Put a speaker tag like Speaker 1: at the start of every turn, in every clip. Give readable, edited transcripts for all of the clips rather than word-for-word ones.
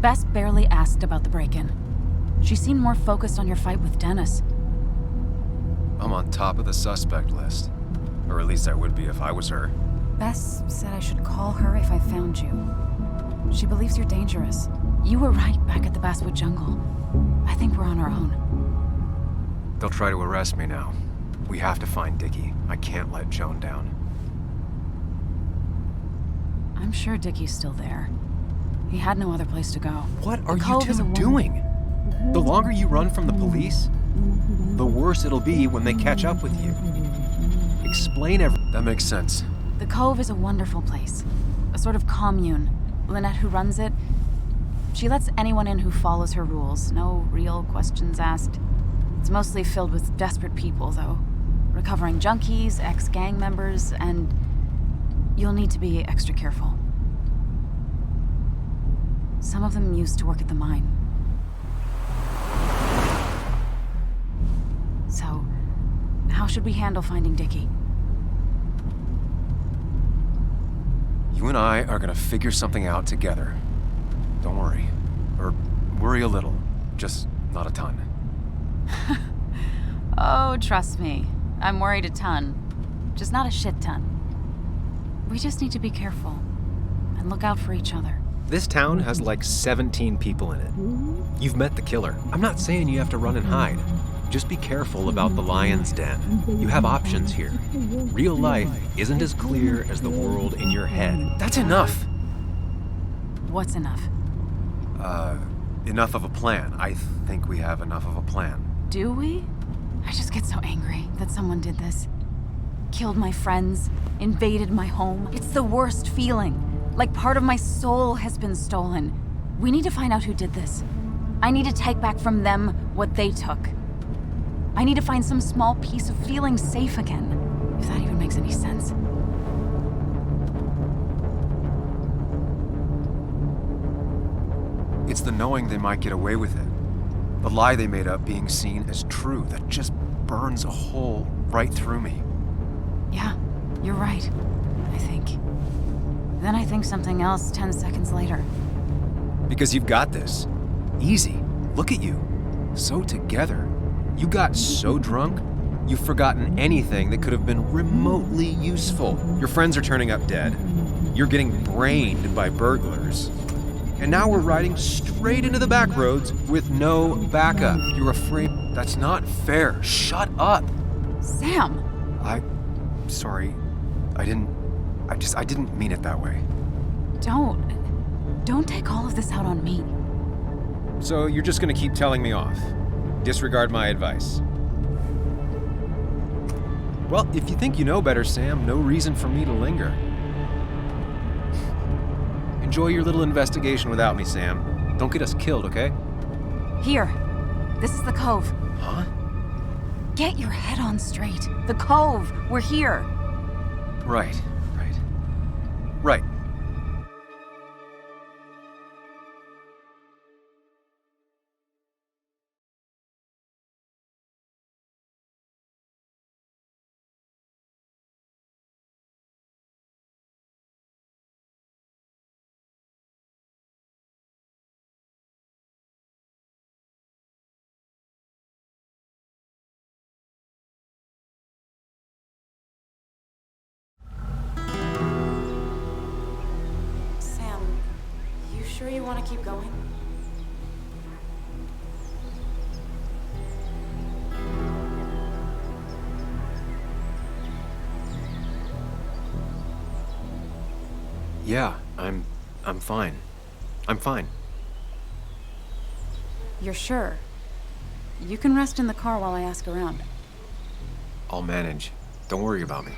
Speaker 1: Bess barely asked about the break-in. She seemed more focused on your fight with Dennis.
Speaker 2: I'm on top of the suspect list. Or at least I would be if I was her.
Speaker 1: Bess said I should call her if I found you. She believes you're dangerous. You were right back at the Basswood Jungle. I think we're on our own.
Speaker 2: They'll try to arrest me now. We have to find Dickie. I can't let Joan down.
Speaker 1: I'm sure Dickie's still there. He had no other place to go.
Speaker 2: What are you two doing? The longer you run from the police, the worse it'll be when they catch up with you. Explain everything. That makes sense.
Speaker 1: The Cove is a wonderful place. A sort of commune. Lynette, who runs it, she lets anyone in who follows her rules. No real questions asked. It's mostly filled with desperate people, though. Recovering junkies, ex-gang members, and you'll need to be extra careful. Some of them used to work at the mine. So, how should we handle finding Dickie?
Speaker 2: You and I are gonna figure something out together. Don't worry. Or worry a little. Just not a ton.
Speaker 1: Oh, trust me. I'm worried a ton. Just not a shit ton. We just need to be careful. And look out for each other.
Speaker 2: This town has like 17 people in it. You've met the killer. I'm not saying you have to run and hide. Just be careful about the lion's den. You have options here. Real life isn't as clear as the world in your head. That's enough.
Speaker 1: What's enough?
Speaker 2: Enough of a plan. I think we have enough of a plan.
Speaker 1: Do we? I just get so angry that someone did this. Killed my friends, invaded my home. It's the worst feeling. Like part of my soul has been stolen. We need to find out who did this. I need to take back from them what they took. I need to find some small piece of feeling safe again, if that even makes any sense.
Speaker 2: It's the knowing they might get away with it. The lie they made up being seen as true that just burns a hole right through me.
Speaker 1: Yeah, you're right, I think. Then I think something else 10 seconds later.
Speaker 2: Because you've got this. Easy. Look at you. So together. You got so drunk, you've forgotten anything that could have been remotely useful. Your friends are turning up dead. You're getting brained by burglars. And now we're riding straight into the back roads with no backup. You're afraid. That's not fair. Shut up.
Speaker 1: Sam!
Speaker 2: Sorry. I didn't mean it that way.
Speaker 1: Don't take all of this out on me.
Speaker 2: So you're just gonna keep telling me off? Disregard my advice? Well, if you think you know better, Sam, no reason for me to linger. Enjoy your little investigation without me, Sam. Don't get us killed, okay?
Speaker 1: Here. This is the Cove.
Speaker 2: Huh?
Speaker 1: Get your head on straight. The Cove. We're here.
Speaker 2: Right.
Speaker 1: Sure you want to keep going?
Speaker 2: Yeah, I'm fine. I'm fine.
Speaker 1: You're sure? You can rest in the car while I ask around.
Speaker 2: I'll manage. Don't worry about me.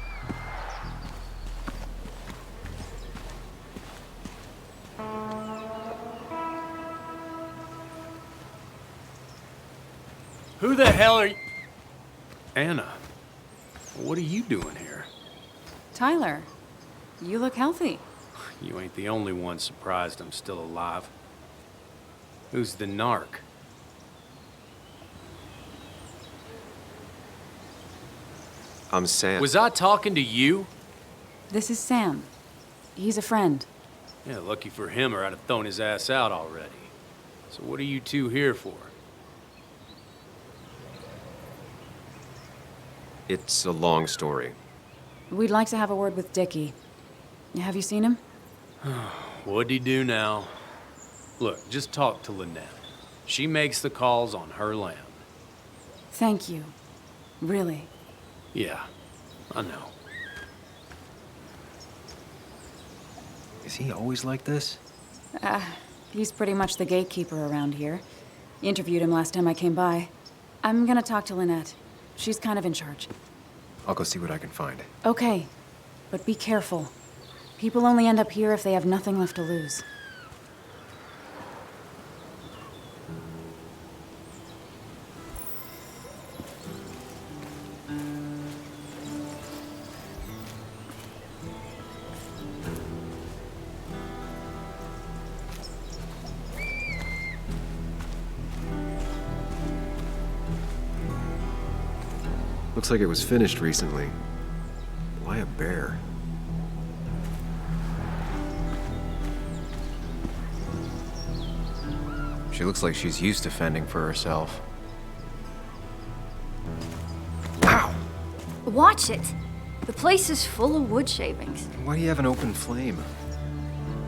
Speaker 3: Who the hell are you? Anna, what are you doing here?
Speaker 1: Tyler, you look healthy.
Speaker 3: You ain't the only one surprised I'm still alive. Who's the narc?
Speaker 2: I'm Sam.
Speaker 3: Was I talking to you?
Speaker 1: This is Sam. He's a friend.
Speaker 3: Yeah, lucky for him or I'd have thrown his ass out already. So what are you two here for?
Speaker 2: It's a long story.
Speaker 1: We'd like to have a word with Dickie. Have you seen him?
Speaker 3: What'd he do now? Look, just talk to Lynette. She makes the calls on her land.
Speaker 1: Thank you. Really.
Speaker 3: Yeah, I know.
Speaker 2: Is he always like this?
Speaker 1: He's pretty much the gatekeeper around here. Interviewed him last time I came by. I'm gonna talk to Lynette. She's kind of in charge.
Speaker 2: I'll go see what I can find.
Speaker 1: Okay, but be careful. People only end up here if they have nothing left to lose.
Speaker 2: Looks like it was finished recently. Why a bear? She looks like she's used to fending for herself. Wow!
Speaker 4: Watch it! The place is full of wood shavings.
Speaker 2: Why do you have an open flame?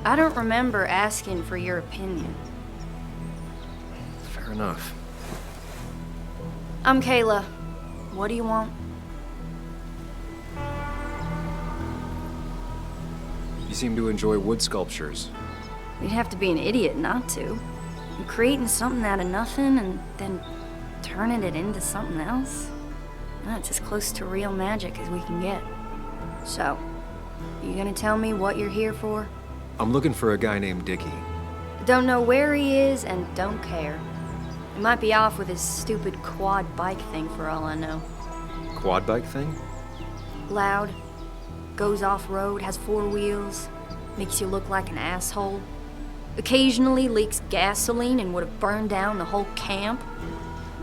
Speaker 4: I don't remember asking for your opinion.
Speaker 2: Fair enough.
Speaker 4: I'm Kayla. What do you want?
Speaker 2: You seem to enjoy wood sculptures.
Speaker 4: You'd have to be an idiot not to. You're creating something out of nothing and then turning it into something else. That's as close to real magic as we can get. So, you gonna tell me what you're here for?
Speaker 2: I'm looking for a guy named Dickie.
Speaker 4: Don't know where he is and don't care. He might be off with his stupid quad bike thing for all I know.
Speaker 2: Quad bike thing?
Speaker 4: Loud, goes off-road, has 4 wheels, makes you look like an asshole. Occasionally leaks gasoline and would have burned down the whole camp.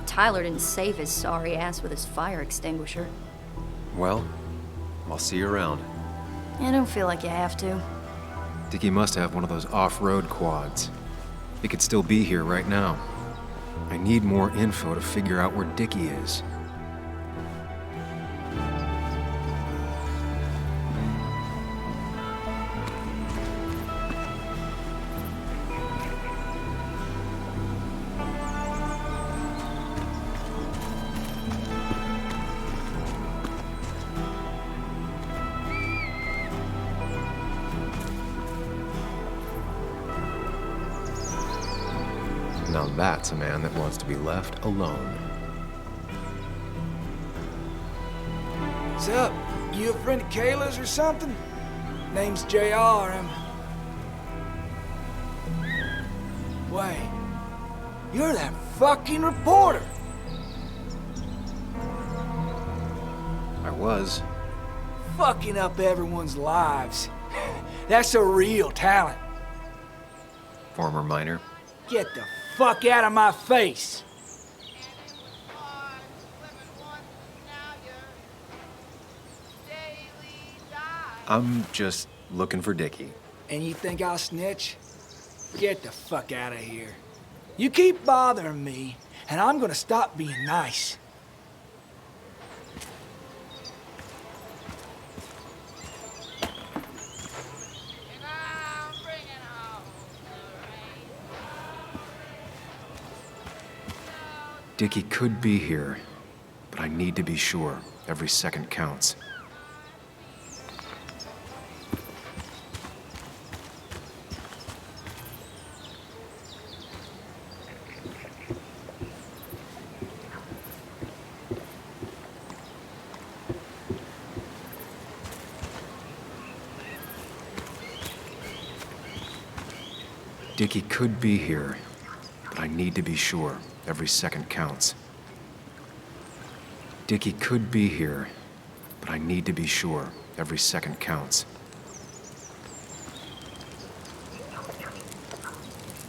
Speaker 4: Tyler didn't save his sorry ass with his fire extinguisher.
Speaker 2: Well, I'll see you around.
Speaker 4: I don't feel like you have to.
Speaker 2: Dickie must have one of those off-road quads. He could still be here right now. I need more info to figure out where Dickie is. Now that's a man that wants to be left alone.
Speaker 5: What's up? You a friend of Kayla's or something? Name's JR. Wait. You're that fucking reporter!
Speaker 2: I was.
Speaker 5: Fucking up everyone's lives. That's a real talent.
Speaker 2: Former miner.
Speaker 5: Get the fuck out of my face!
Speaker 2: I'm just looking for Dickie.
Speaker 5: And you think I'll snitch? Get the fuck out of here. You keep bothering me, and I'm gonna stop being nice.
Speaker 2: Dickie could be here, but I need to be sure. Every second counts. Dickie could be here, but I need to be sure. Every second counts. Dickie could be here, but I need to be sure. Every second counts.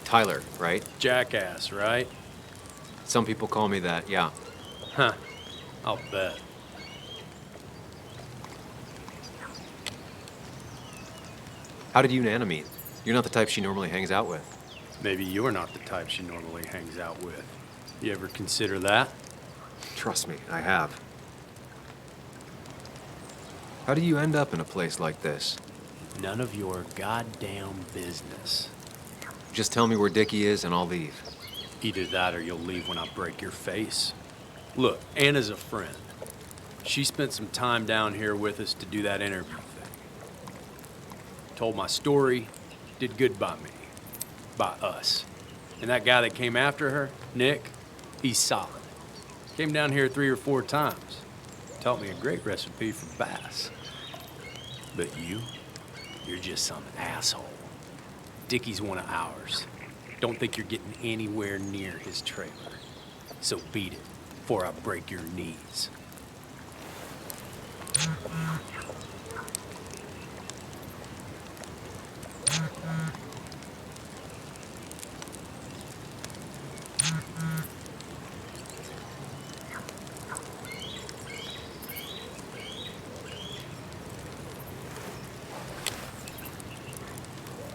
Speaker 2: Tyler, right?
Speaker 3: Jackass, right?
Speaker 2: Some people call me that, yeah.
Speaker 3: Huh. I'll bet.
Speaker 2: How did you and Anna meet? You're not the type she normally hangs out with.
Speaker 3: Maybe you're not the type she normally hangs out with. You ever consider that?
Speaker 2: Trust me, I have. How do you end up in a place like this?
Speaker 3: None of your goddamn business.
Speaker 2: Just tell me where Dickie is and I'll leave.
Speaker 3: Either that or you'll leave when I break your face. Look, Anna's a friend. She spent some time down here with us to do that interview thing. Told my story, did good by me. By us. And that guy that came after her, Nick, he's solid. Came down here 3 or 4 times. Taught me a great recipe for bass. But you're just some asshole. Dickie's one of ours. Don't think you're getting anywhere near his trailer. So beat it before I break your knees.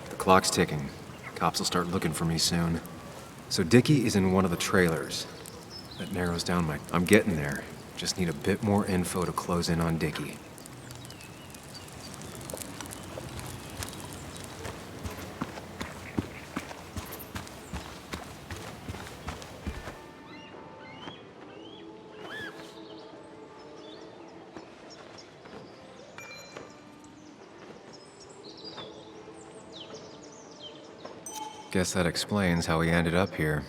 Speaker 2: The clock's ticking. Cops will start looking for me soon. So Dickie is in one of the trailers. That narrows down my... I'm getting there. Just need a bit more info to close in on Dickie. Guess that explains how he ended up here.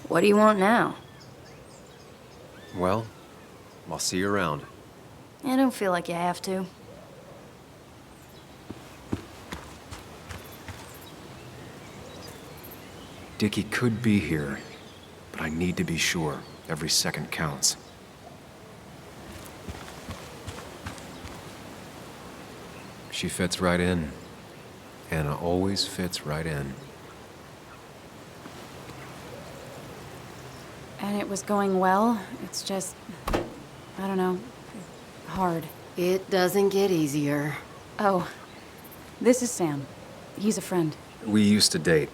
Speaker 4: What do you want now?
Speaker 2: Well, I'll see you around.
Speaker 4: I don't feel like you have to.
Speaker 2: Dickie could be here, but I need to be sure. Every second counts. She fits right in. Anna always fits right in.
Speaker 1: And it was going well. It's just, I don't know, hard.
Speaker 6: It doesn't get easier.
Speaker 1: Oh, this is Sam. He's a friend.
Speaker 2: We used to date.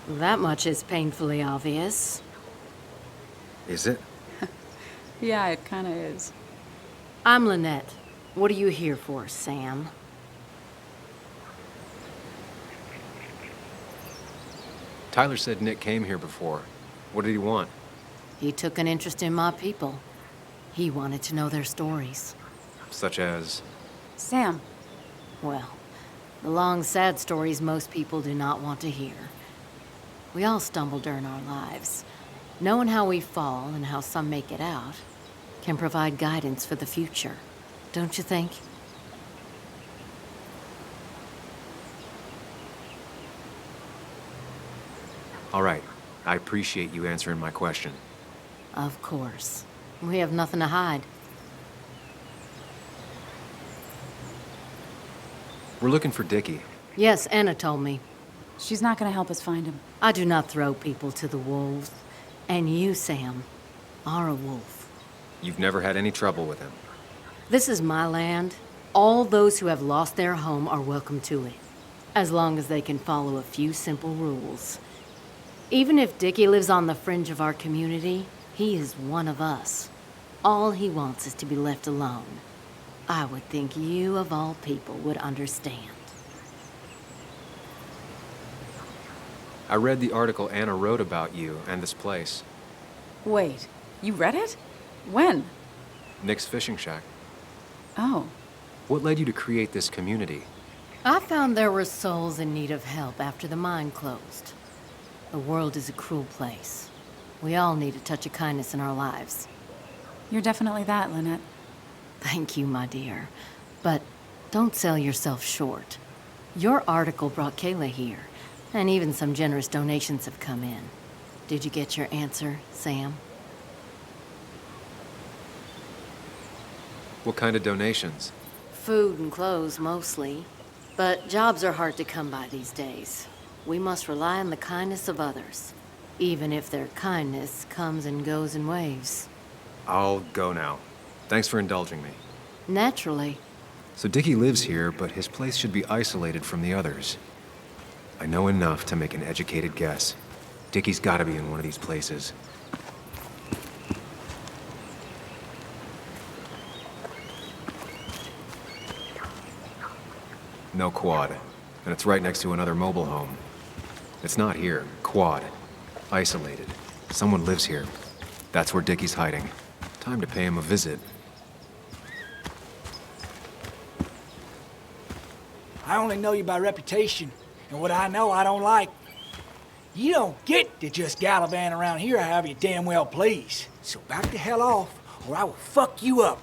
Speaker 6: That much is painfully obvious.
Speaker 2: Is it?
Speaker 1: Yeah, it kind of is.
Speaker 6: I'm Lynette. What are you here for, Sam?
Speaker 2: Tyler said Nick came here before. What did he want?
Speaker 6: He took an interest in my people. He wanted to know their stories.
Speaker 2: Such as?
Speaker 1: Sam.
Speaker 6: Well, the long, sad stories most people do not want to hear. We all stumble during our lives. Knowing how we fall and how some make it out can provide guidance for the future, don't you think?
Speaker 2: All right. I appreciate you answering my question.
Speaker 6: Of course. We have nothing to hide.
Speaker 2: We're looking for Dickie.
Speaker 6: Yes, Anna told me.
Speaker 1: She's not going to help us find him.
Speaker 6: I do not throw people to the wolves. And you, Sam, are a wolf.
Speaker 2: You've never had any trouble with him.
Speaker 6: This is my land. All those who have lost their home are welcome to it, as long as they can follow a few simple rules. Even if Dickie lives on the fringe of our community, he is one of us. All he wants is to be left alone. I would think you, of all people, would understand.
Speaker 2: I read the article Anna wrote about you and this place.
Speaker 1: Wait, you read it? When?
Speaker 2: Nick's fishing shack.
Speaker 1: Oh.
Speaker 2: What led you to create this community?
Speaker 6: I found there were souls in need of help after the mine closed. The world is a cruel place. We all need a touch of kindness in our lives.
Speaker 1: You're definitely that, Lynette.
Speaker 6: Thank you, my dear. But don't sell yourself short. Your article brought Kayla here, and even some generous donations have come in. Did you get your answer, Sam?
Speaker 2: What kind of donations?
Speaker 6: Food and clothes, mostly. But jobs are hard to come by these days. We must rely on the kindness of others, even if their kindness comes and goes in waves.
Speaker 2: I'll go now. Thanks for indulging me.
Speaker 6: Naturally.
Speaker 2: So Dickie lives here, but his place should be isolated from the others. I know enough to make an educated guess. Dickie's gotta be in one of these places. No quad. And it's right next to another mobile home. It's not here. Quad. Isolated. Someone lives here. That's where Dickie's hiding. Time to pay him a visit.
Speaker 5: I only know you by reputation, and what I know I don't like. You don't get to just gallivant around here however you damn well please. So back the hell off, or I will fuck you up.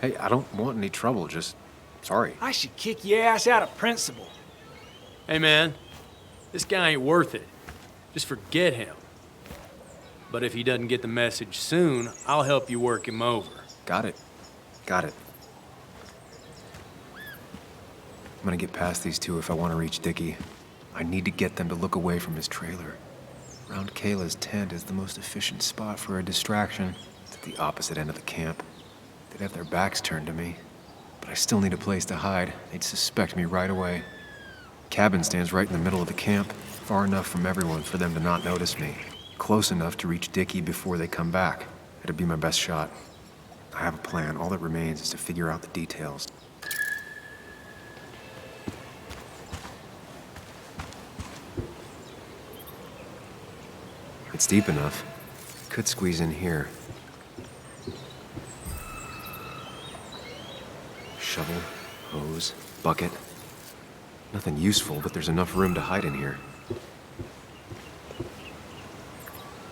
Speaker 2: Hey, I don't want any trouble, just... sorry.
Speaker 5: I should kick your ass out of principle.
Speaker 3: Hey, man, this guy ain't worth it. Just forget him. But if he doesn't get the message soon, I'll help you work him over.
Speaker 2: Got it. Got it. I'm gonna get past these two if I want to reach Dickie. I need to get them to look away from his trailer. Round Kayla's tent is the most efficient spot for a distraction. It's at the opposite end of the camp. They'd have their backs turned to me. But I still need a place to hide. They'd suspect me right away. Cabin stands right in the middle of the camp, far enough from everyone for them to not notice me. Close enough to reach Dickie before they come back. It'd be my best shot. I have a plan. All that remains is to figure out the details. It's deep enough. Could squeeze in here. Shovel, hose, bucket. Nothing useful, but there's enough room to hide in here.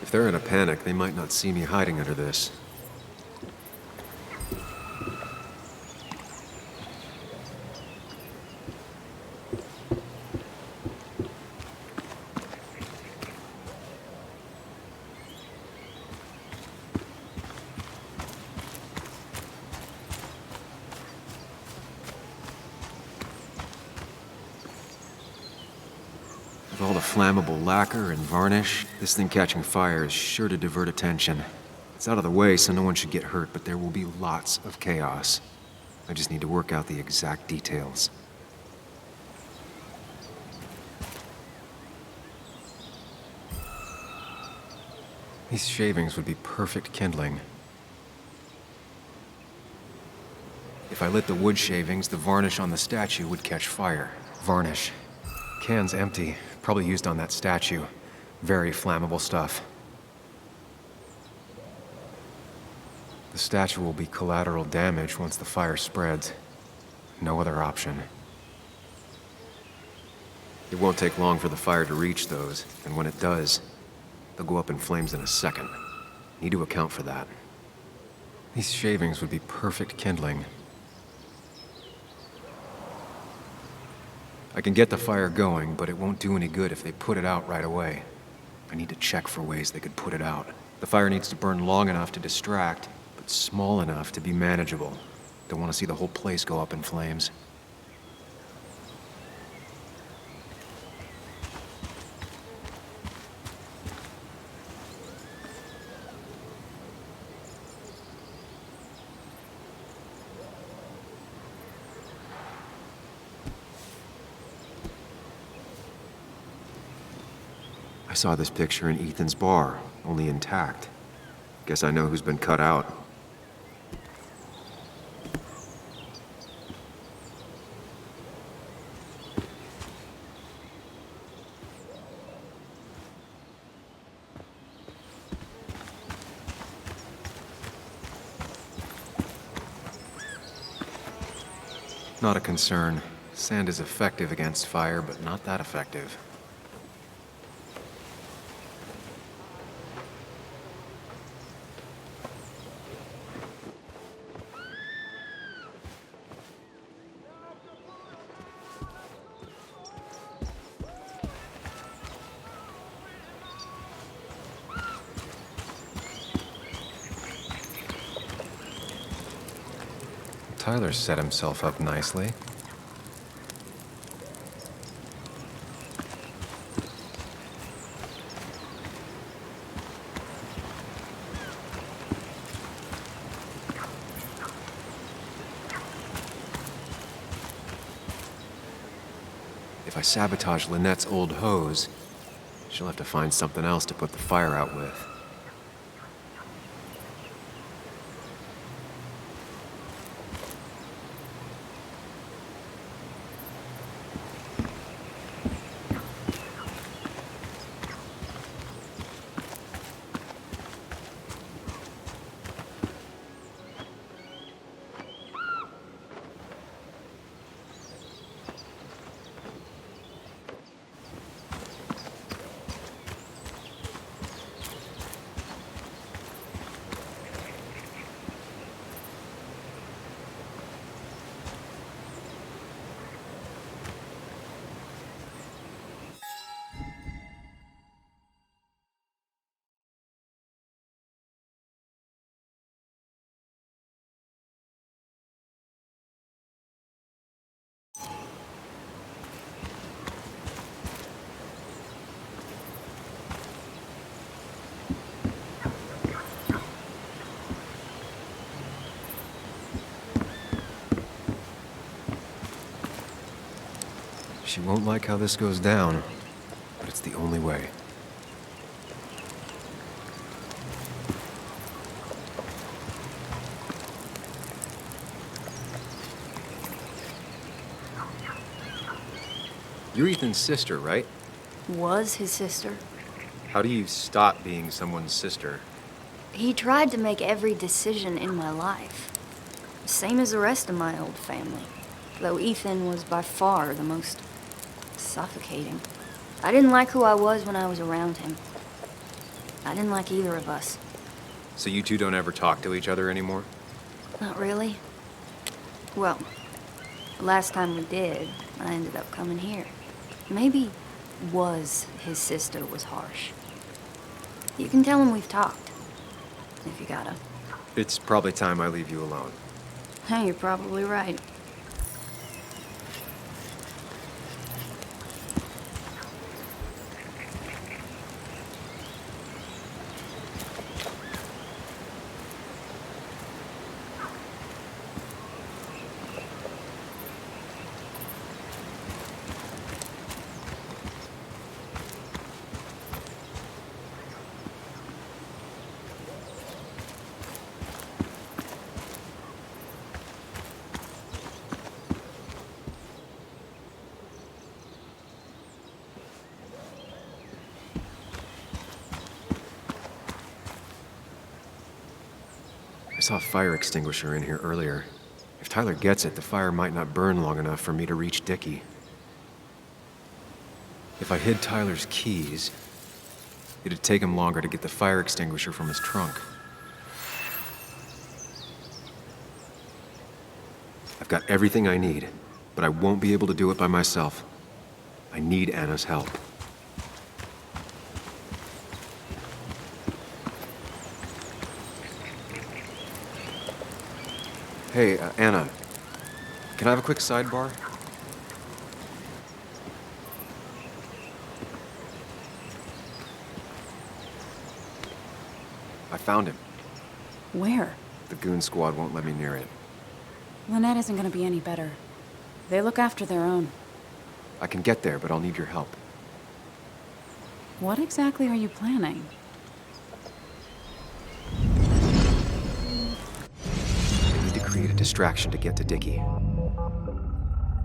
Speaker 2: If they're in a panic, they might not see me hiding under this. With all the flammable lacquer and varnish, this thing catching fire is sure to divert attention. It's out of the way, so no one should get hurt, but there will be lots of chaos. I just need to work out the exact details. These shavings would be perfect kindling. If I lit the wood shavings, the varnish on the statue would catch fire. Varnish. Can's empty. Probably used on that statue. Very flammable stuff. The statue will be collateral damage once the fire spreads. No other option. It won't take long for the fire to reach those, and when it does, they'll go up in flames in a second. Need to account for that. These shavings would be perfect kindling. I can get the fire going, but it won't do any good if they put it out right away. I need to check for ways they could put it out. The fire needs to burn long enough to distract, but small enough to be manageable. Don't want to see the whole place go up in flames. I saw this picture in Ethan's bar, only intact. Guess I know who's been cut out. Not a concern. Sand is effective against fire, but not that effective. Tyler set himself up nicely. If I sabotage Lynette's old hose, she'll have to find something else to put the fire out with. She won't like how this goes down, but it's the only way. You're Ethan's sister, right?
Speaker 4: Was his sister.
Speaker 2: How do you stop being someone's sister?
Speaker 4: He tried to make every decision in my life. Same as the rest of my old family. Though Ethan was by far the most suffocating. I didn't like who I was when I was around him. I didn't like either of us.
Speaker 2: So you two don't ever talk to each other anymore?
Speaker 4: Not really. Well, the last time we did, I ended up coming here. Maybe was his sister was harsh. You can tell him we've talked, if you gotta.
Speaker 2: It's probably time I leave you alone.
Speaker 4: Hey, you're probably right.
Speaker 2: I saw a fire extinguisher in here earlier. If Tyler gets it, the fire might not burn long enough for me to reach Dickie. If I hid Tyler's keys, it'd take him longer to get the fire extinguisher from his trunk. I've got everything I need, but I won't be able to do it by myself. I need Anna's help. Hey, Anna, can I have a quick sidebar? I found him.
Speaker 1: Where?
Speaker 2: The goon squad won't let me near it.
Speaker 1: Lynette isn't gonna be any better. They look after their own.
Speaker 2: I can get there, but I'll need your help.
Speaker 1: What exactly are you planning?
Speaker 2: I need to create a distraction to get to Dickie.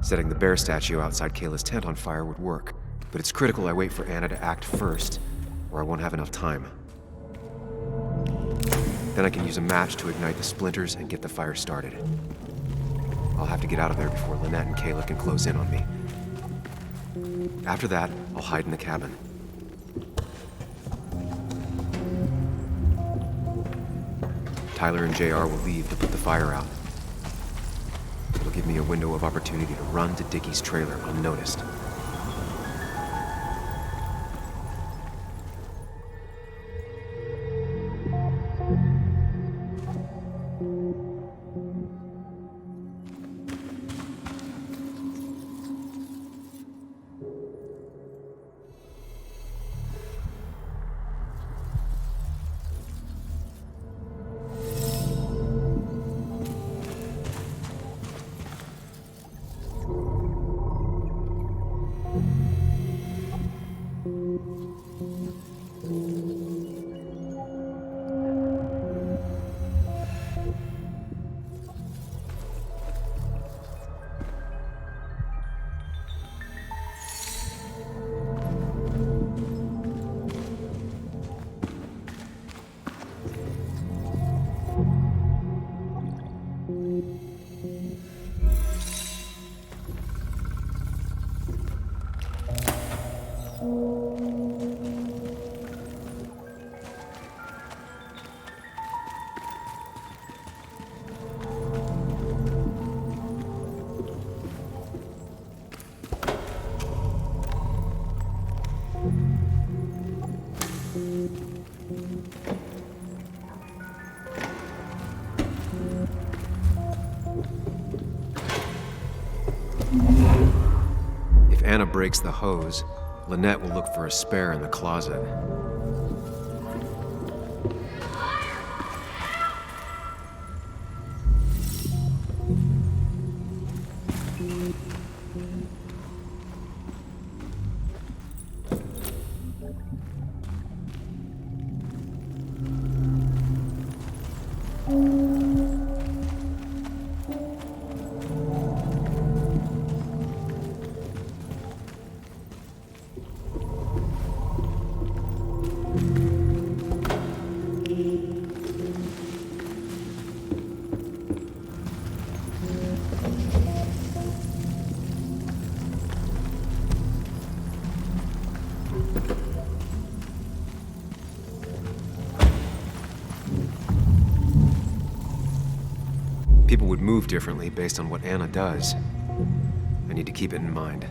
Speaker 2: Setting the bear statue outside Kayla's tent on fire would work, but it's critical I wait for Anna to act first, or I won't have enough time. Then I can use a match to ignite the splinters and get the fire started. I'll have to get out of there before Lynette and Kayla can close in on me. After that, I'll hide in the cabin. Tyler and JR will leave to put the fire out. It'll give me a window of opportunity to run to Dickie's trailer unnoticed. Anna breaks the hose, Lynette will look for a spare in the closet. People would move differently based on what Anna does. I need to keep it in mind.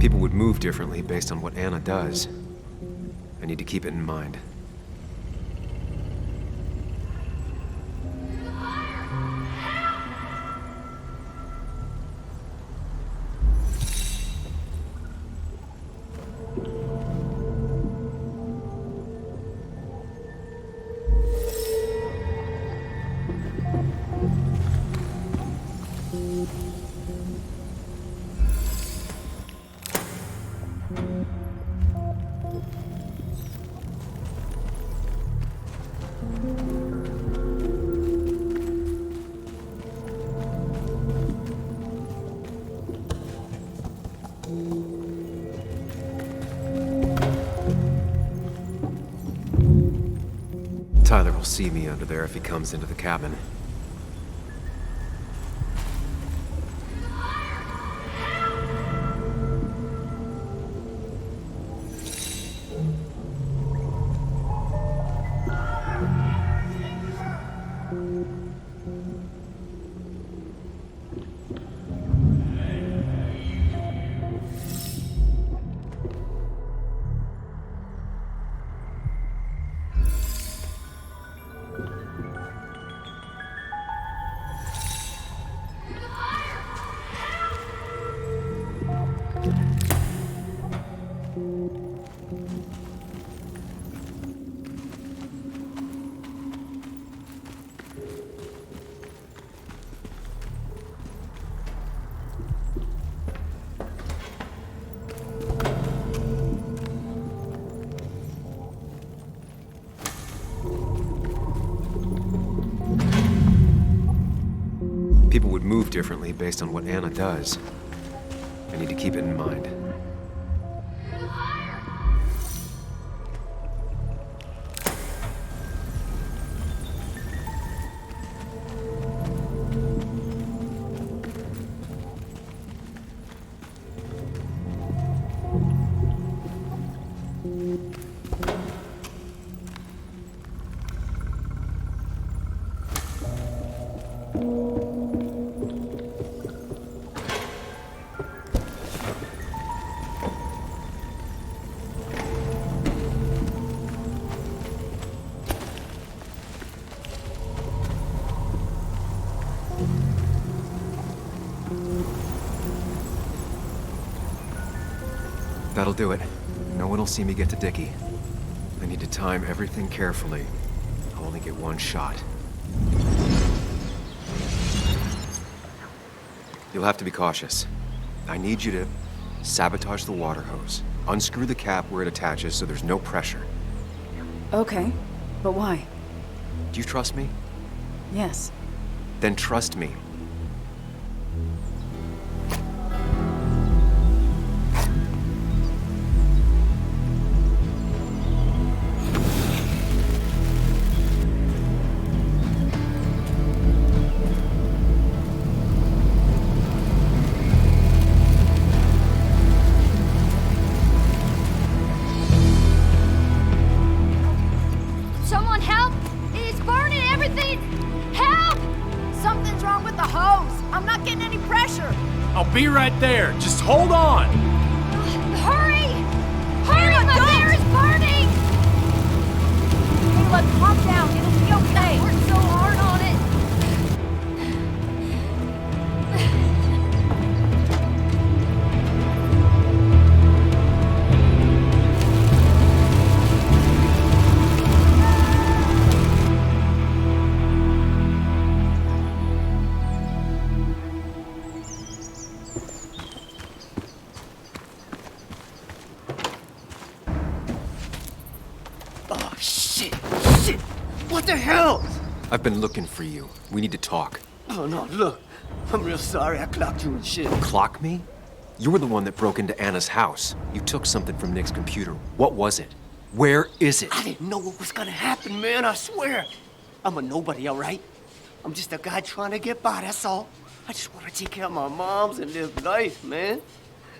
Speaker 2: People would move differently based on what Anna does. I need to keep it in mind. Tyler will see me under there if he comes into the cabin. People would move differently based on what Anna does. I need to keep it in mind. That'll do it. No one will see me get to Dickie. I need to time everything carefully. I'll only get one shot. You'll have to be cautious. I need you to sabotage the water hose. Unscrew the cap where it attaches so there's no pressure.
Speaker 1: Okay, but why?
Speaker 2: Do you trust me?
Speaker 1: Yes.
Speaker 2: Then trust me.
Speaker 1: I'm not getting any pressure.
Speaker 3: I'll be right there. Just hold on.
Speaker 1: Hurry! Hurry, the fire is burning! Caleb, calm down. It'll be okay. I worked so hard on it.
Speaker 7: Oh, shit! Shit! What the hell?
Speaker 2: I've been looking for you. We need to talk.
Speaker 7: Oh, no, look. I'm real sorry I clocked you and shit.
Speaker 2: Clock me? You were the one that broke into Anna's house. You took something from Nick's computer. What was it? Where is it?
Speaker 7: I didn't know what was gonna happen, man, I swear. I'm a nobody, all right? I'm just a guy trying to get by, that's all. I just want to take care of my moms and live life, man.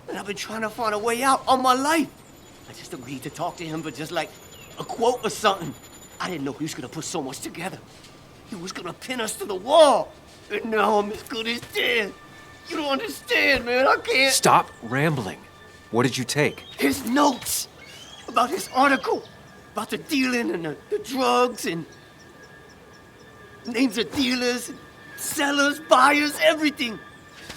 Speaker 7: And I've been trying to find a way out all my life. I just agreed to talk to him for just like a quote or something. I didn't know he was gonna put so much together. He was gonna pin us to the wall. And now I'm as good as dead. You don't understand, man. I can't.
Speaker 2: Stop rambling. What did you take?
Speaker 7: His notes about his article, about the dealing and the drugs and names of dealers, and sellers, buyers, everything.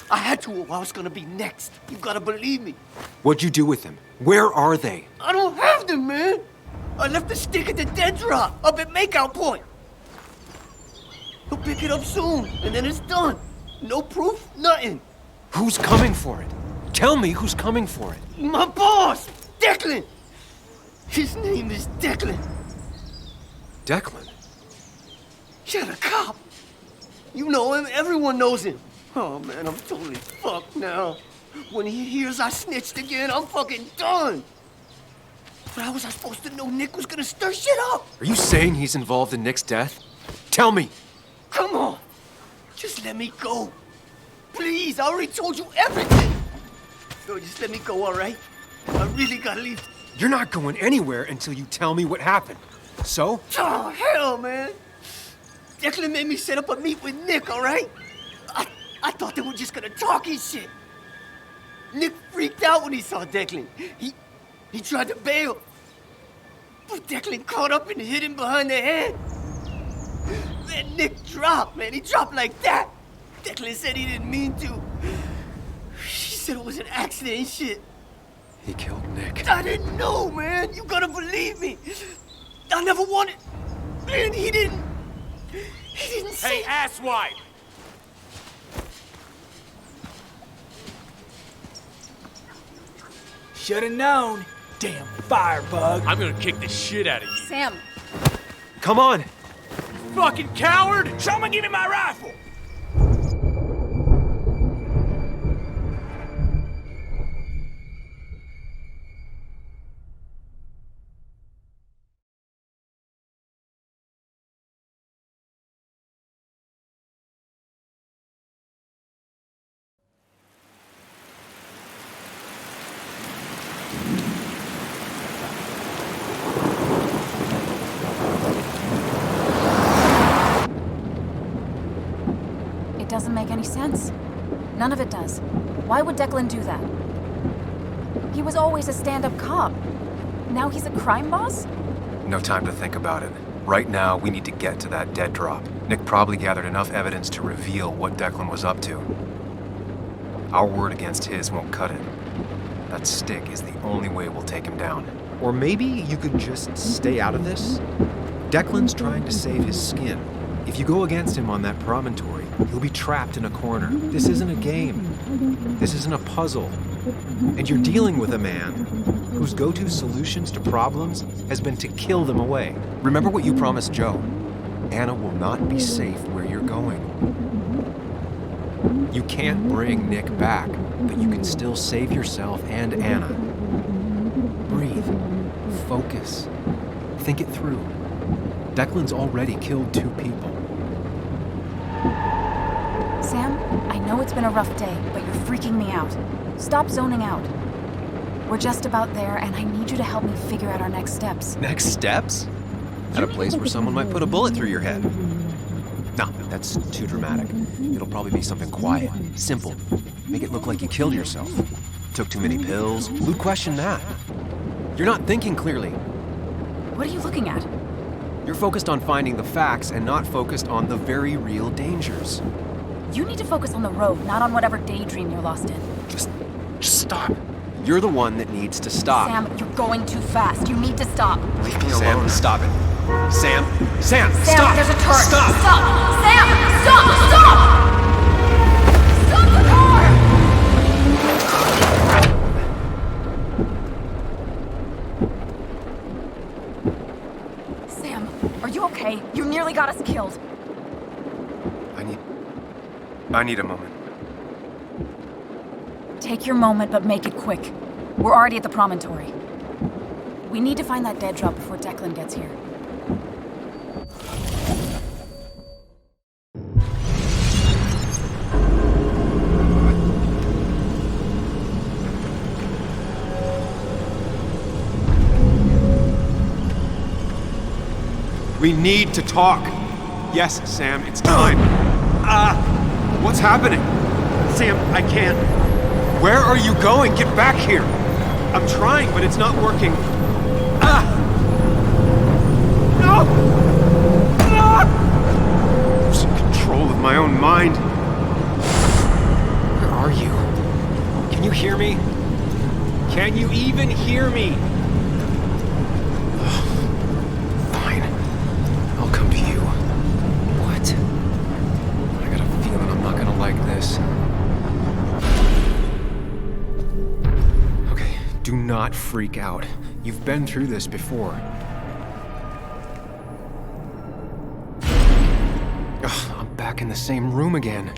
Speaker 7: I had to or I was gonna be next. You gotta believe me.
Speaker 2: What'd you do with them? Where are they?
Speaker 7: I don't have them, man. I left the stick at the dead drop up at Makeout Point. He'll pick it up soon, and then it's done. No proof, nothing.
Speaker 2: Who's coming for it? Tell me who's coming for it.
Speaker 7: My boss, Declan. His name is Declan.
Speaker 2: Declan?
Speaker 7: You're the cop. You know him, everyone knows him. Oh man, I'm totally fucked now. When he hears I snitched again, I'm fucking done. But how was I supposed to know Nick was gonna stir shit up?
Speaker 2: Are you saying he's involved in Nick's death? Tell me.
Speaker 7: Come on. Just let me go. Please, I already told you everything. No, just let me go, all right? I really gotta leave.
Speaker 2: You're not going anywhere until you tell me what happened. So?
Speaker 7: Oh, hell, man. Declan made me set up a meet with Nick, all right? I thought they were just gonna talk his shit. Nick freaked out when he saw Declan. He tried to bail. But Declan caught up and hit him behind the head. Then Nick dropped, man. He dropped like that. Declan said he didn't mean to. She said it was an accident and shit.
Speaker 2: He killed Nick.
Speaker 7: I didn't know, man. You gotta believe me. I never wanted. Man, he didn't say.
Speaker 3: Hey, asswipe!
Speaker 5: Should've known. Damn firebug.
Speaker 3: I'm gonna kick the shit out of you.
Speaker 1: Sam,
Speaker 2: Come on.
Speaker 3: Fucking coward!
Speaker 5: Someone give me my rifle.
Speaker 1: it doesn't make any sense. None of it does. Why would Declan do that? He was always a stand-up cop. Now he's a crime boss?
Speaker 2: No time to think about it. Right now, we need to get to that dead drop. Nick probably gathered enough evidence to reveal what Declan was up to. Our word against his won't cut it. That stick is the only way we'll take him down. Or maybe you could just stay out of this? Declan's trying to save his skin. If you go against him on that promontory, he'll be trapped in a corner. This isn't a game. This isn't a puzzle. And you're dealing with a man whose go-to solutions to problems has been to kill them away. Remember what you promised Joe. Anna will not be safe where you're going. You can't bring Nick back, but you can still save yourself and Anna. Breathe. Focus. Think it through. Declan's already killed 2 people.
Speaker 1: Sam, I know it's been a rough day, but you're freaking me out. Stop zoning out. We're just about there, and I need you to help me figure out our next steps.
Speaker 2: Next steps? At a place where someone might put a bullet through your head. No, That's too dramatic. It'll probably be something quiet, simple. Make it look like you killed yourself. Took too many pills. Who'd question that? You're not thinking clearly.
Speaker 1: What are you looking at?
Speaker 2: You're focused on finding the facts and not focused on the very real dangers.
Speaker 1: You need to focus on the road, not on whatever daydream you're lost in.
Speaker 2: Just stop. You're the one that needs to stop.
Speaker 1: Sam, you're going too fast. You need to stop.
Speaker 2: Leave me alone. Stop it. Sam,
Speaker 1: Sam,
Speaker 2: stop!
Speaker 1: there's a turret.
Speaker 2: Stop!
Speaker 1: Stop! Sam, stop! Stop! Stop the car! Sam, are you okay? You nearly got us killed.
Speaker 2: I need a moment.
Speaker 1: Take your moment, but make it quick. We're already at the promontory. We need to find that dead drop before Declan gets here.
Speaker 2: We need to talk. Yes, Sam, it's time. What's happening?
Speaker 8: Sam, I can't.
Speaker 2: Where are you going? Get back here.
Speaker 8: I'm trying, but it's not working.
Speaker 2: No! I'm losing control of my own mind. Where are you? Can you hear me? Can you even hear me? Fine. I'll come to you. What? I got a feeling I'm not gonna like this. Okay, do not freak out. You've been through this before. Ugh, I'm back in the same room again.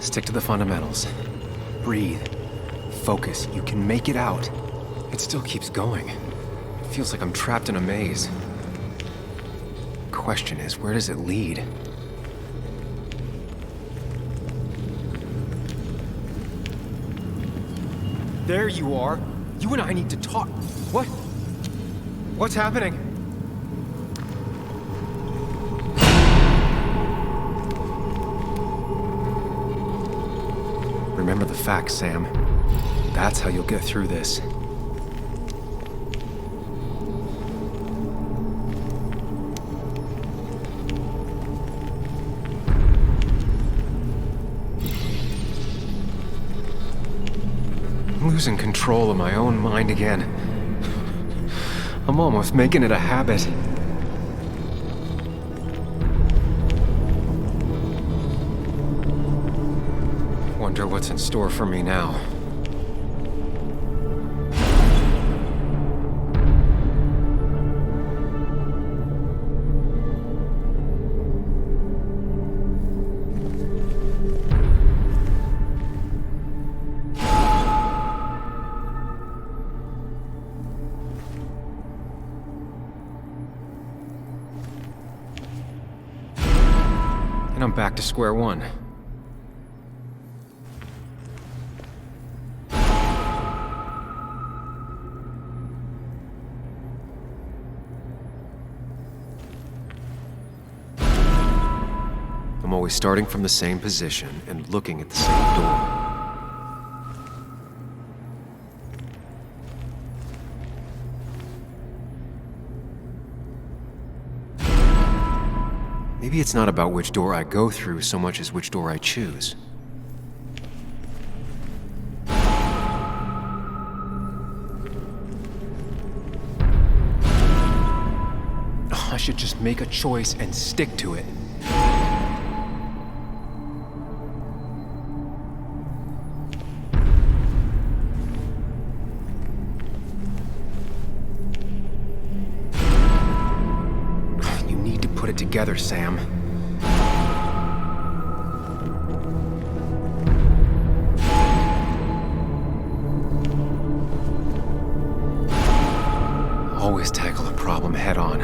Speaker 2: Stick to the fundamentals. Breathe. Focus. You can make it out. It still keeps going. It feels like I'm trapped in a maze. Question is, where does it lead? There you are. You and I need to talk. What? What's happening? Remember the facts, Sam. That's how you'll get through this. I'm losing control of my own mind again. I'm almost making it a habit. Wonder what's in store for me now. And I'm back to square one. I'm always starting from the same position and looking at the same door. Maybe it's not about which door I go through so much as which door I choose. I should just make a choice and stick to it. Put it together, Sam. Always tackle a problem head on.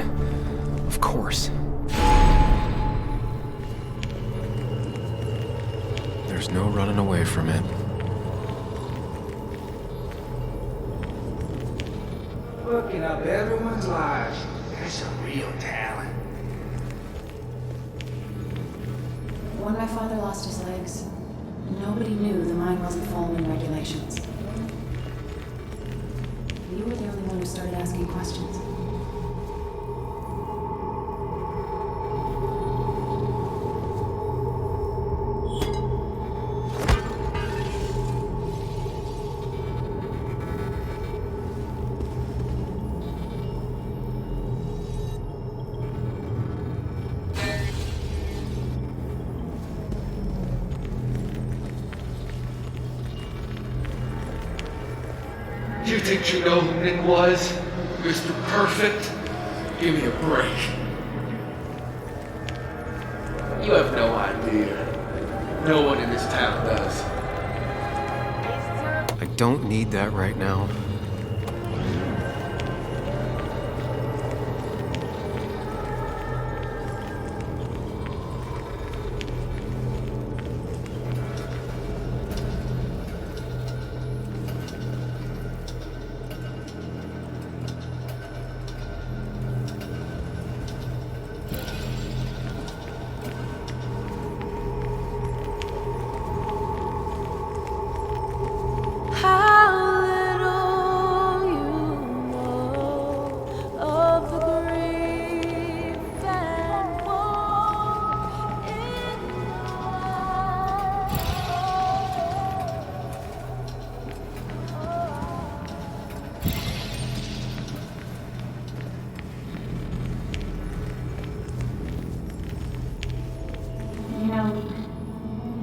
Speaker 2: Of course. There's no running away from it.
Speaker 5: Fucking up everyone's lives. That's a real talent.
Speaker 1: When my father lost his legs, nobody knew the mine wasn't following regulations. You were the only one who started asking questions.
Speaker 9: You think you know who Nick was? Mr. Perfect? Give me a break. You have no idea. No one in this town does.
Speaker 2: I don't need that right now.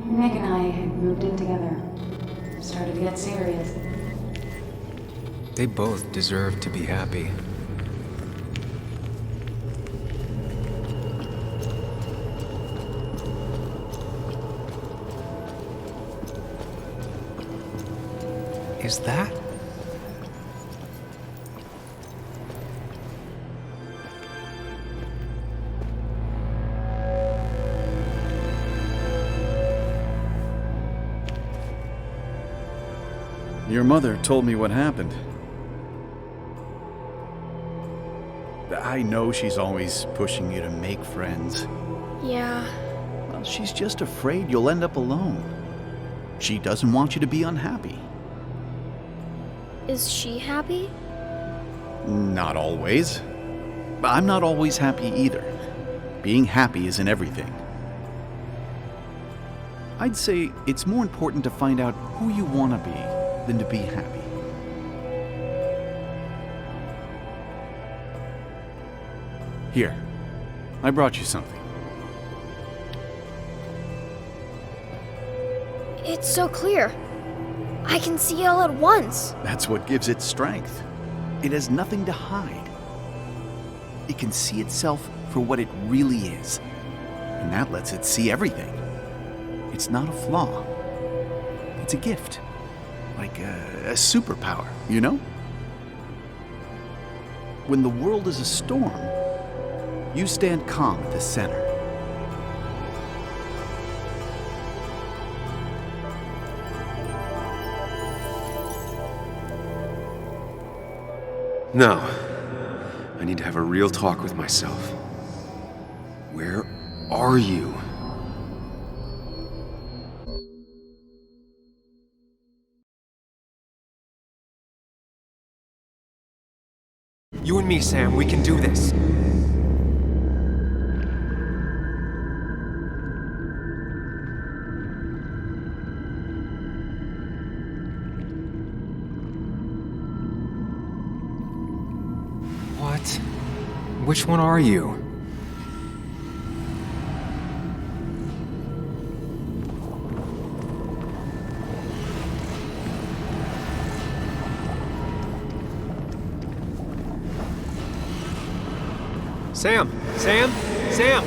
Speaker 1: Nick and I had moved in together. Started to get serious.
Speaker 2: They both deserve to be happy. Is that?
Speaker 10: Your mother told me what happened. I know she's always pushing you to make friends.
Speaker 4: Yeah.
Speaker 10: Well, she's just afraid you'll end up alone. She doesn't want you to be unhappy.
Speaker 4: Is she happy?
Speaker 10: Not always. I'm not always happy either. Being happy isn't everything. I'd say it's more important to find out who you want to be than to be happy. Here, I brought you something.
Speaker 4: It's so clear. I can see it all at once.
Speaker 10: That's what gives it strength. It has nothing to hide. It can see itself for what it really is, and that lets it see everything. It's not a flaw. It's a gift. Like a superpower, you know? When the world is a storm, you stand calm at the center.
Speaker 2: No. I need to have a real talk with myself. Where are you? You and me, Sam, we can do this. What? Which one are you? Sam! Sam! Sam!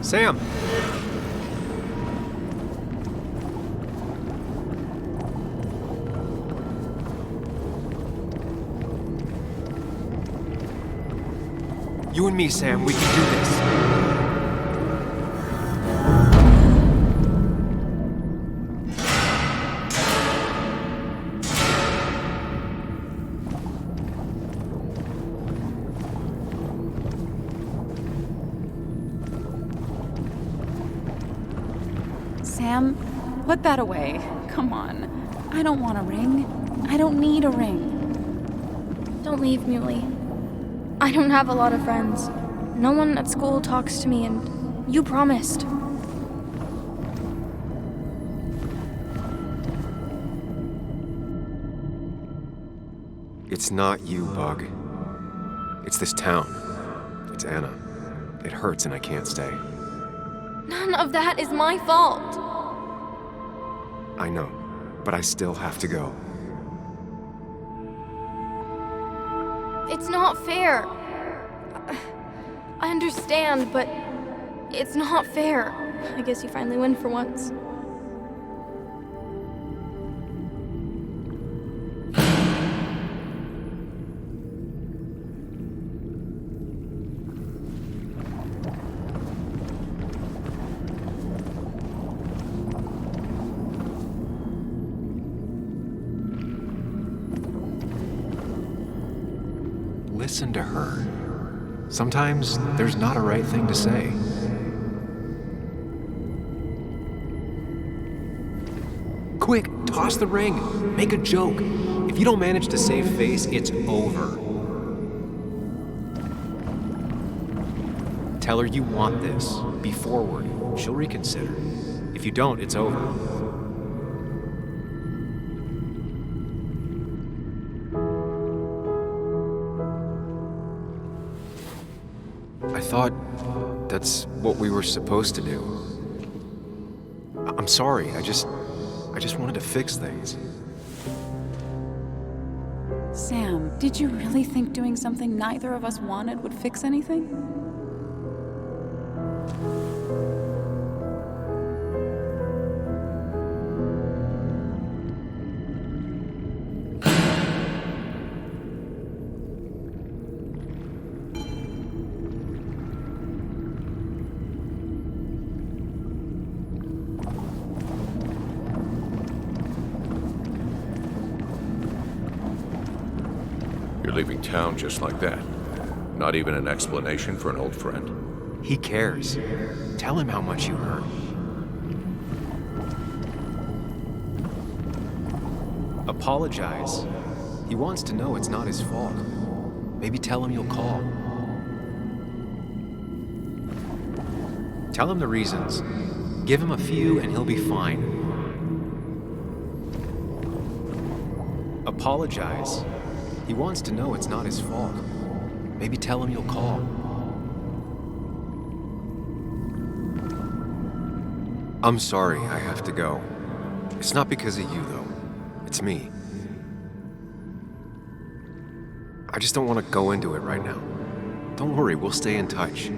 Speaker 2: Sam! You and me, Sam, we can do this.
Speaker 1: Sam, put that away. Come on. I don't want a ring. I don't need a ring.
Speaker 11: Don't leave, Muley. I don't have a lot of friends. No one at school talks to me, and you promised.
Speaker 2: It's not you, Bug. It's this town. It's Anna. It hurts and I can't stay.
Speaker 11: None of that is my fault.
Speaker 2: I know, but I still have to go.
Speaker 11: It's not fair. I understand, but it's not fair. I guess you finally win for once.
Speaker 2: Listen to her. Sometimes there's not a right thing to say. Quick, toss the ring. Make a joke. If you don't manage to save face, it's over. Tell her you want this. Be forward. She'll reconsider. If you don't, it's over. I thought that's what we were supposed to do. I'm sorry, I just wanted to fix things.
Speaker 1: Sam, did you really think doing something neither of us wanted would fix anything?
Speaker 12: You're leaving town just like that. Not even an explanation for an old friend.
Speaker 2: He cares. Tell him how much you hurt. Apologize. He wants to know it's not his fault. Maybe tell him you'll call. Tell him the reasons. Give him a few and he'll be fine. Apologize. He wants to know it's not his fault. Maybe tell him you'll call. I'm sorry I have to go. It's not because of you, though. It's me. I just don't want to go into it right now. Don't worry, we'll stay in touch.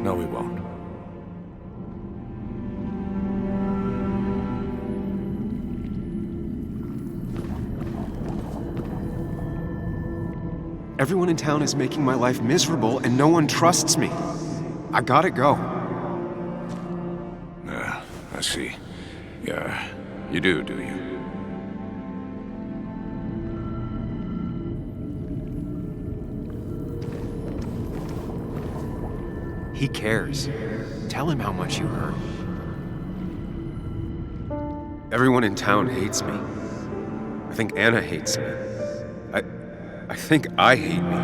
Speaker 12: No, we won't.
Speaker 2: Everyone in town is making my life miserable, and no one trusts me. I gotta go.
Speaker 12: Yeah, I see. Yeah, you do you?
Speaker 2: He cares. Tell him how much you hurt. Everyone in town hates me. I think Anna hates me. I think I hate me.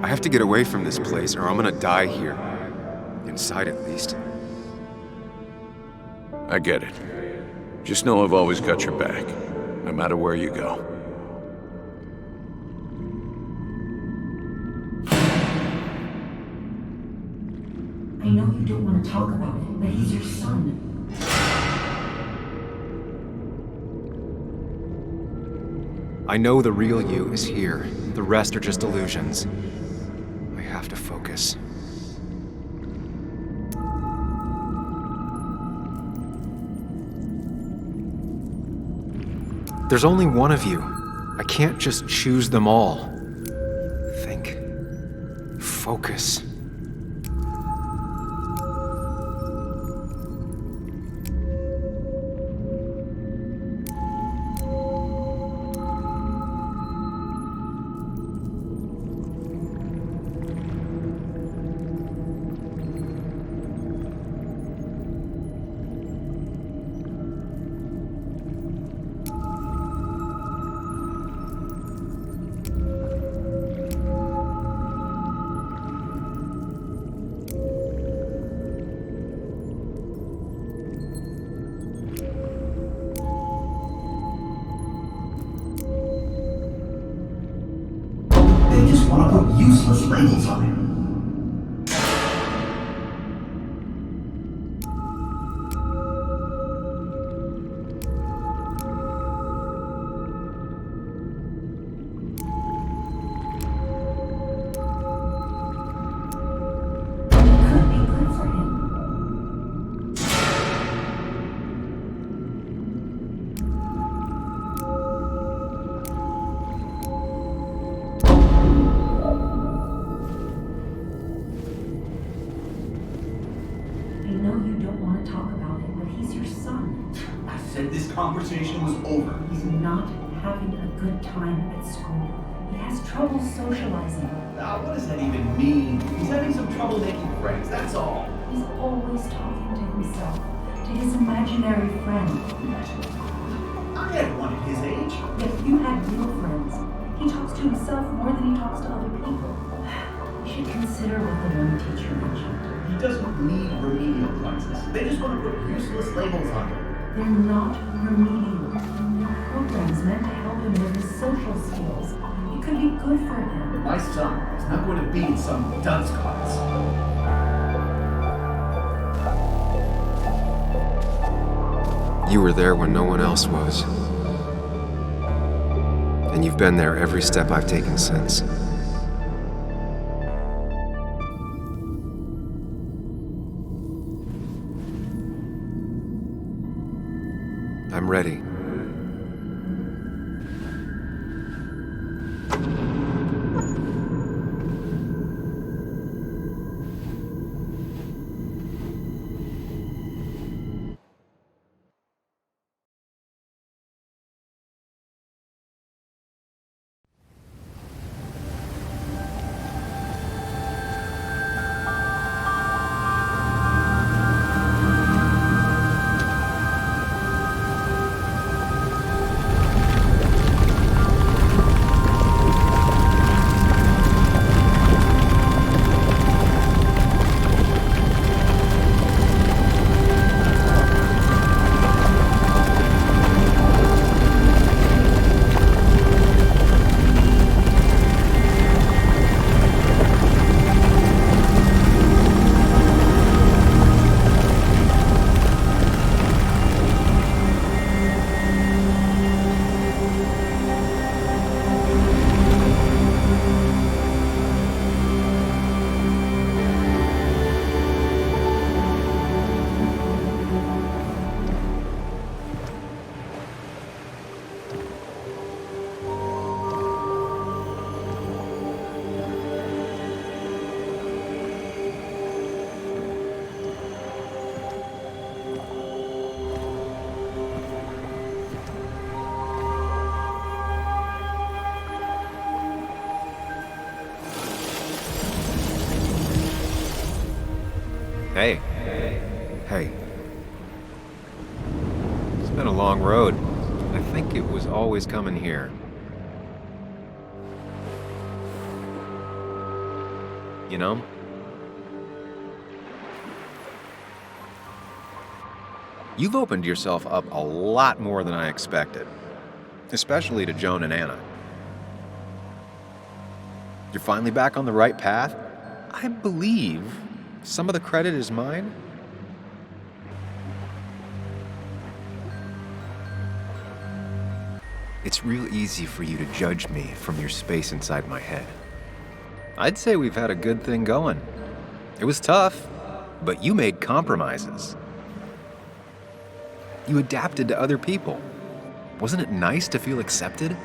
Speaker 2: I have to get away from this place or I'm gonna die here. Inside at least.
Speaker 12: I get it. Just know I've always got your back, no matter where you go.
Speaker 13: I know you don't want to talk about it, but he's your son.
Speaker 2: I know the real you is here. The rest are just illusions. I have to focus. There's only one of you. I can't just choose them all. Think. Focus.
Speaker 13: want to put useless labels on him.
Speaker 10: Conversation was over.
Speaker 13: He's not having a good time at school. He has trouble socializing.
Speaker 10: Now, what does that even mean? He's having some trouble making friends, that's all.
Speaker 13: He's always talking to himself, to his imaginary friend.
Speaker 10: I had one at his age.
Speaker 13: If you had real friends, he talks to himself more than he talks to other people. You should consider what the one teacher mentioned.
Speaker 10: He doesn't need remedial classes. They just want to put useless labels on him.
Speaker 13: They're not remedial. They're programs meant to help him with his social skills. It could be good for him.
Speaker 10: But my son is not going to be in some dunce class.
Speaker 2: You were there when no one else was. And you've been there every step I've taken since. I'm ready. Hey. Hey. It's been a long road. I think it was always coming here. You know? You've opened yourself up a lot more than I expected. Especially to Joan and Anna. You're finally back on the right path? I believe some of the credit is mine. It's real easy for you to judge me from your space inside my head. I'd say we've had a good thing going. It was tough, but you made compromises. You adapted to other people. Wasn't it nice to feel accepted?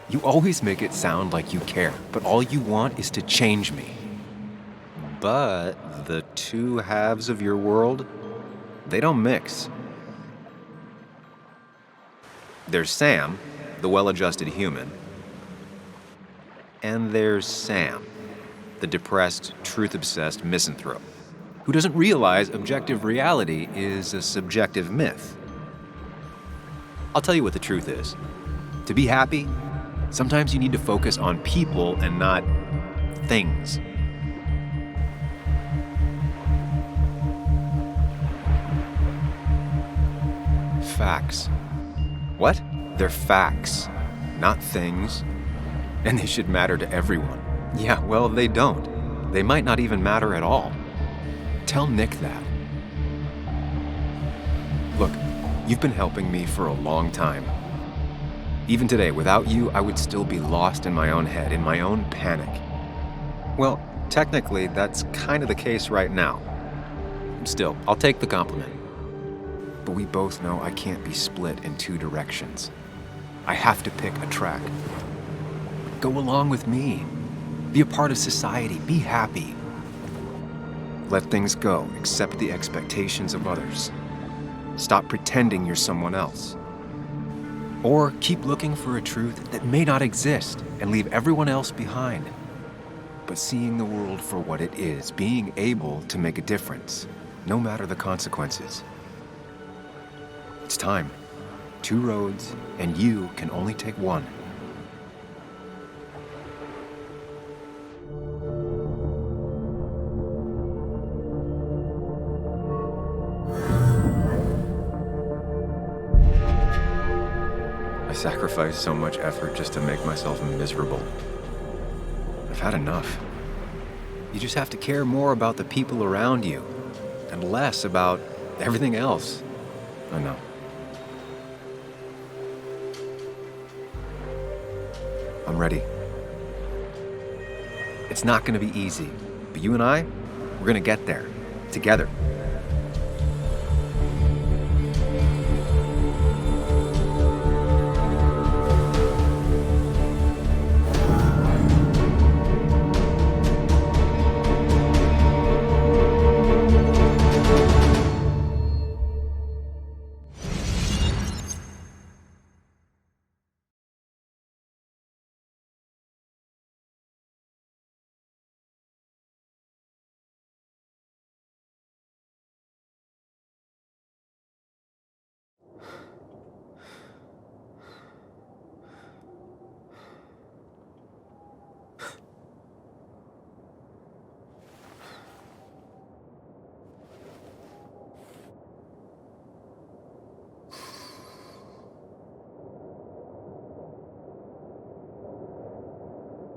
Speaker 2: You always make it sound like you care, but all you want is to change me. But the two halves of your world, they don't mix. There's Sam, the well-adjusted human, and there's Sam, the depressed, truth-obsessed misanthrope, who doesn't realize objective reality is a subjective myth. I'll tell you what the truth is. To be happy, sometimes you need to focus on people and not things. facts. What? They're facts, not things. And they should matter to everyone. Yeah, well, they don't. They might not even matter at all. Tell Nick that. Look, you've been helping me for a long time. Even today, without you, I would still be lost in my own head, in my own panic. Well, technically, that's kind of the case right now. Still, I'll take the compliment. But we both know I can't be split in two directions. I have to pick a track. Go along with me. Be a part of society. Be happy. Let things go. Accept the expectations of others. Stop pretending you're someone else. Or keep looking for a truth that may not exist and leave everyone else behind. But seeing the world for what it is, being able to make a difference, no matter the consequences. It's time. 2 roads, and you can only take one. I sacrificed so much effort just to make myself miserable. I've had enough. You just have to care more about the people around you and less about everything else. I know. I'm ready. It's not gonna be easy, but you and I, we're gonna get there, together.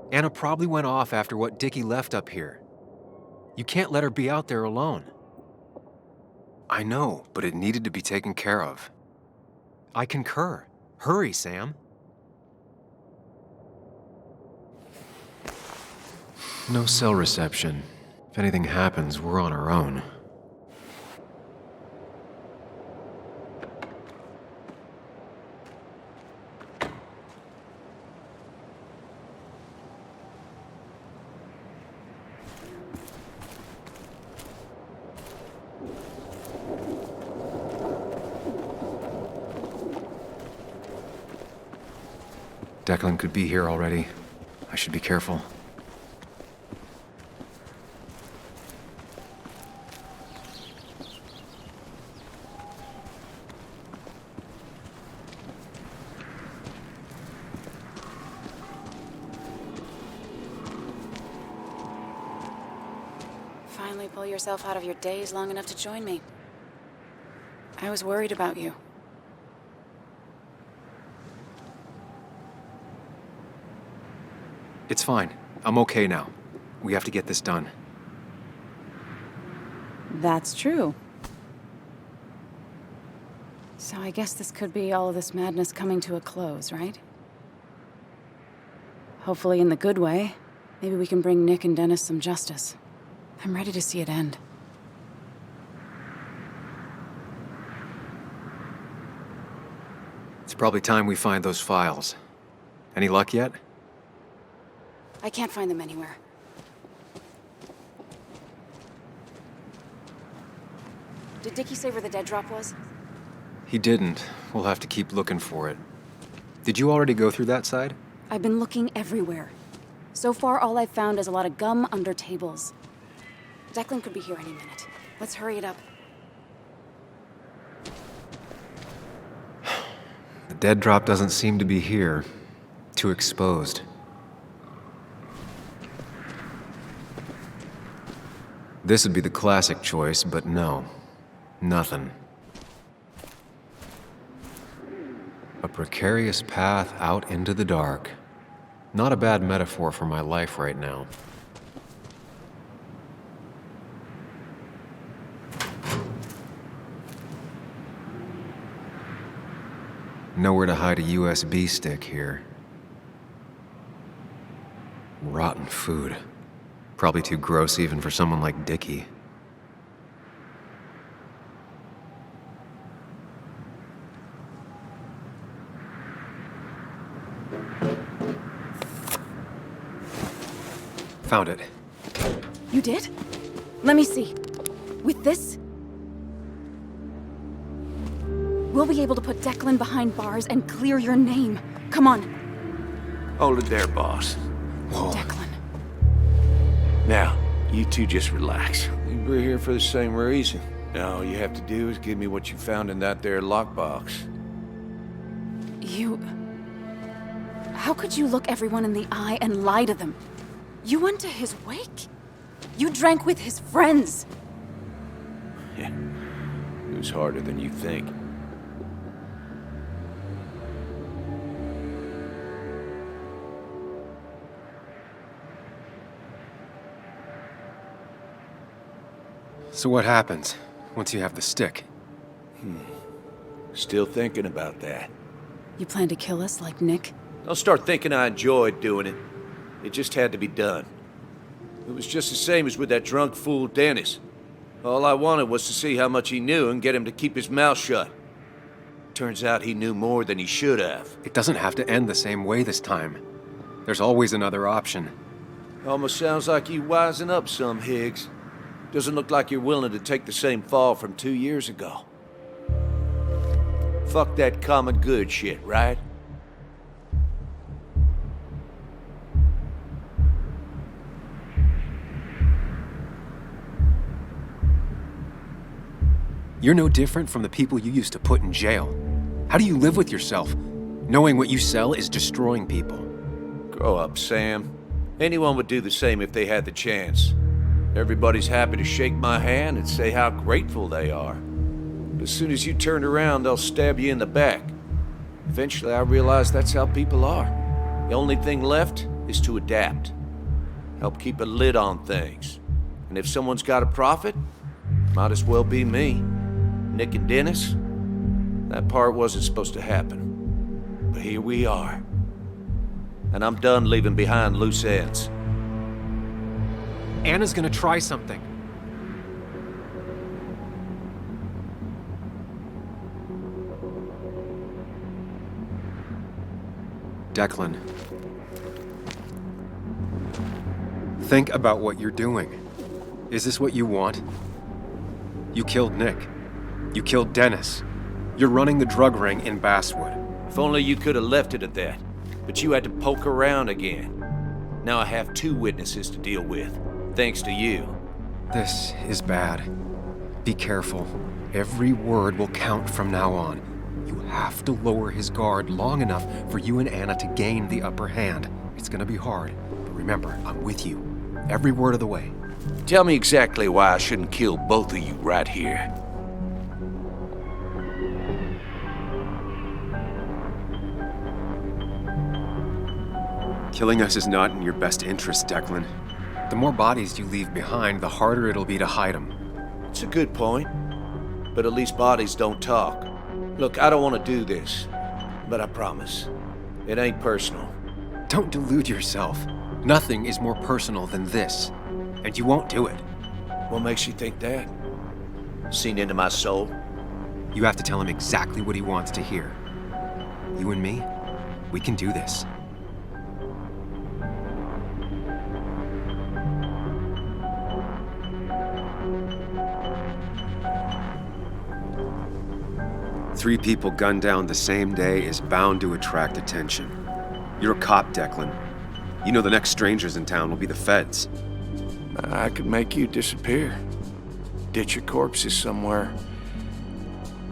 Speaker 2: Anna probably went off after what Dickie left up here. You can't let her be out there alone. I know, but it needed to be taken care of. I concur. Hurry, Sam. No cell reception. If anything happens, we're on our own. Declan could be here already. I should be careful.
Speaker 1: Finally pull yourself out of your daze long enough to join me. I was worried about you.
Speaker 2: It's fine. I'm okay now. We have to get this done.
Speaker 1: That's true. So I guess this could be all of this madness coming to a close, right? Hopefully in the good way. Maybe we can bring Nick and Dennis some justice. I'm ready to see it end.
Speaker 2: It's probably time we find those files. Any luck yet?
Speaker 1: I can't find them anywhere. Did Dickie say where the dead drop was?
Speaker 2: He didn't. We'll have to keep looking for it. Did you already go through that side?
Speaker 1: I've been looking everywhere. So far, all I've found is a lot of gum under tables. Declan could be here any minute. Let's hurry it up.
Speaker 2: The dead drop doesn't seem to be here. Too exposed. This would be the classic choice, but no. Nothing. A precarious path out into the dark. Not a bad metaphor for my life right now. Nowhere to hide a USB stick here. Rotten food. Probably too gross even for someone like Dickie. Found it.
Speaker 1: You did? Let me see. With this, we'll be able to put Declan behind bars and clear your name. Come on.
Speaker 14: Hold it there, boss.
Speaker 2: Whoa.
Speaker 1: Declan.
Speaker 14: Now, you two just relax. We're here for the same reason. Now, all you have to do is give me what you found in that there lockbox.
Speaker 1: You... How could you look everyone in the eye and lie to them? You went to his wake? You drank with his friends.
Speaker 14: Yeah, it was harder than you think.
Speaker 2: So what happens once you have the stick?
Speaker 14: Still thinking about that.
Speaker 1: You plan to kill us like Nick?
Speaker 14: Don't start thinking I enjoyed doing it. It just had to be done. It was just the same as with that drunk fool Dennis. All I wanted was to see how much he knew and get him to keep his mouth shut. Turns out he knew more than he should have.
Speaker 2: It doesn't have to end the same way this time. There's always another option.
Speaker 14: Almost sounds like you wising up some, Higgs. Doesn't look like you're willing to take the same fall from 2 years ago. Fuck that common good shit, right?
Speaker 2: You're no different from the people you used to put in jail. How do you live with yourself, knowing what you sell is destroying people?
Speaker 14: Grow up, Sam. Anyone would do the same if they had the chance. Everybody's happy to shake my hand and say how grateful they are. But as soon as you turn around, they'll stab you in the back. Eventually, I realized that's how people are. The only thing left is to adapt. Help keep a lid on things. And if someone's got a profit, might as well be me. Nick and Dennis, that part wasn't supposed to happen. But here we are. And I'm done leaving behind loose ends.
Speaker 2: Anna's gonna try something. Declan. Think about what you're doing. Is this what you want? You killed Nick. You killed Dennis. You're running the drug ring in Basswood.
Speaker 14: If only you could have left it at that. But you had to poke around again. Now I have 2 witnesses to deal with, thanks to you.
Speaker 2: This is bad. Be careful. Every word will count from now on. You have to lower his guard long enough for you and Anna to gain the upper hand. It's gonna be hard, but remember, I'm with you. Every word of the way.
Speaker 14: Tell me exactly why I shouldn't kill both of you right here.
Speaker 2: Killing us is not in your best interest, Declan. The more bodies you leave behind, the harder it'll be to hide them.
Speaker 14: It's a good point. But at least bodies don't talk. Look, I don't want to do this, but I promise. It ain't personal.
Speaker 2: Don't delude yourself. Nothing is more personal than this. And you won't do it.
Speaker 14: What makes you think that? Seen into my soul?
Speaker 2: You have to tell him exactly what he wants to hear. You and me, we can do this. Three people gunned down the same day is bound to attract attention. You're a cop, Declan. You know the next strangers in town will be the feds.
Speaker 14: I could make you disappear. Ditch your corpses somewhere.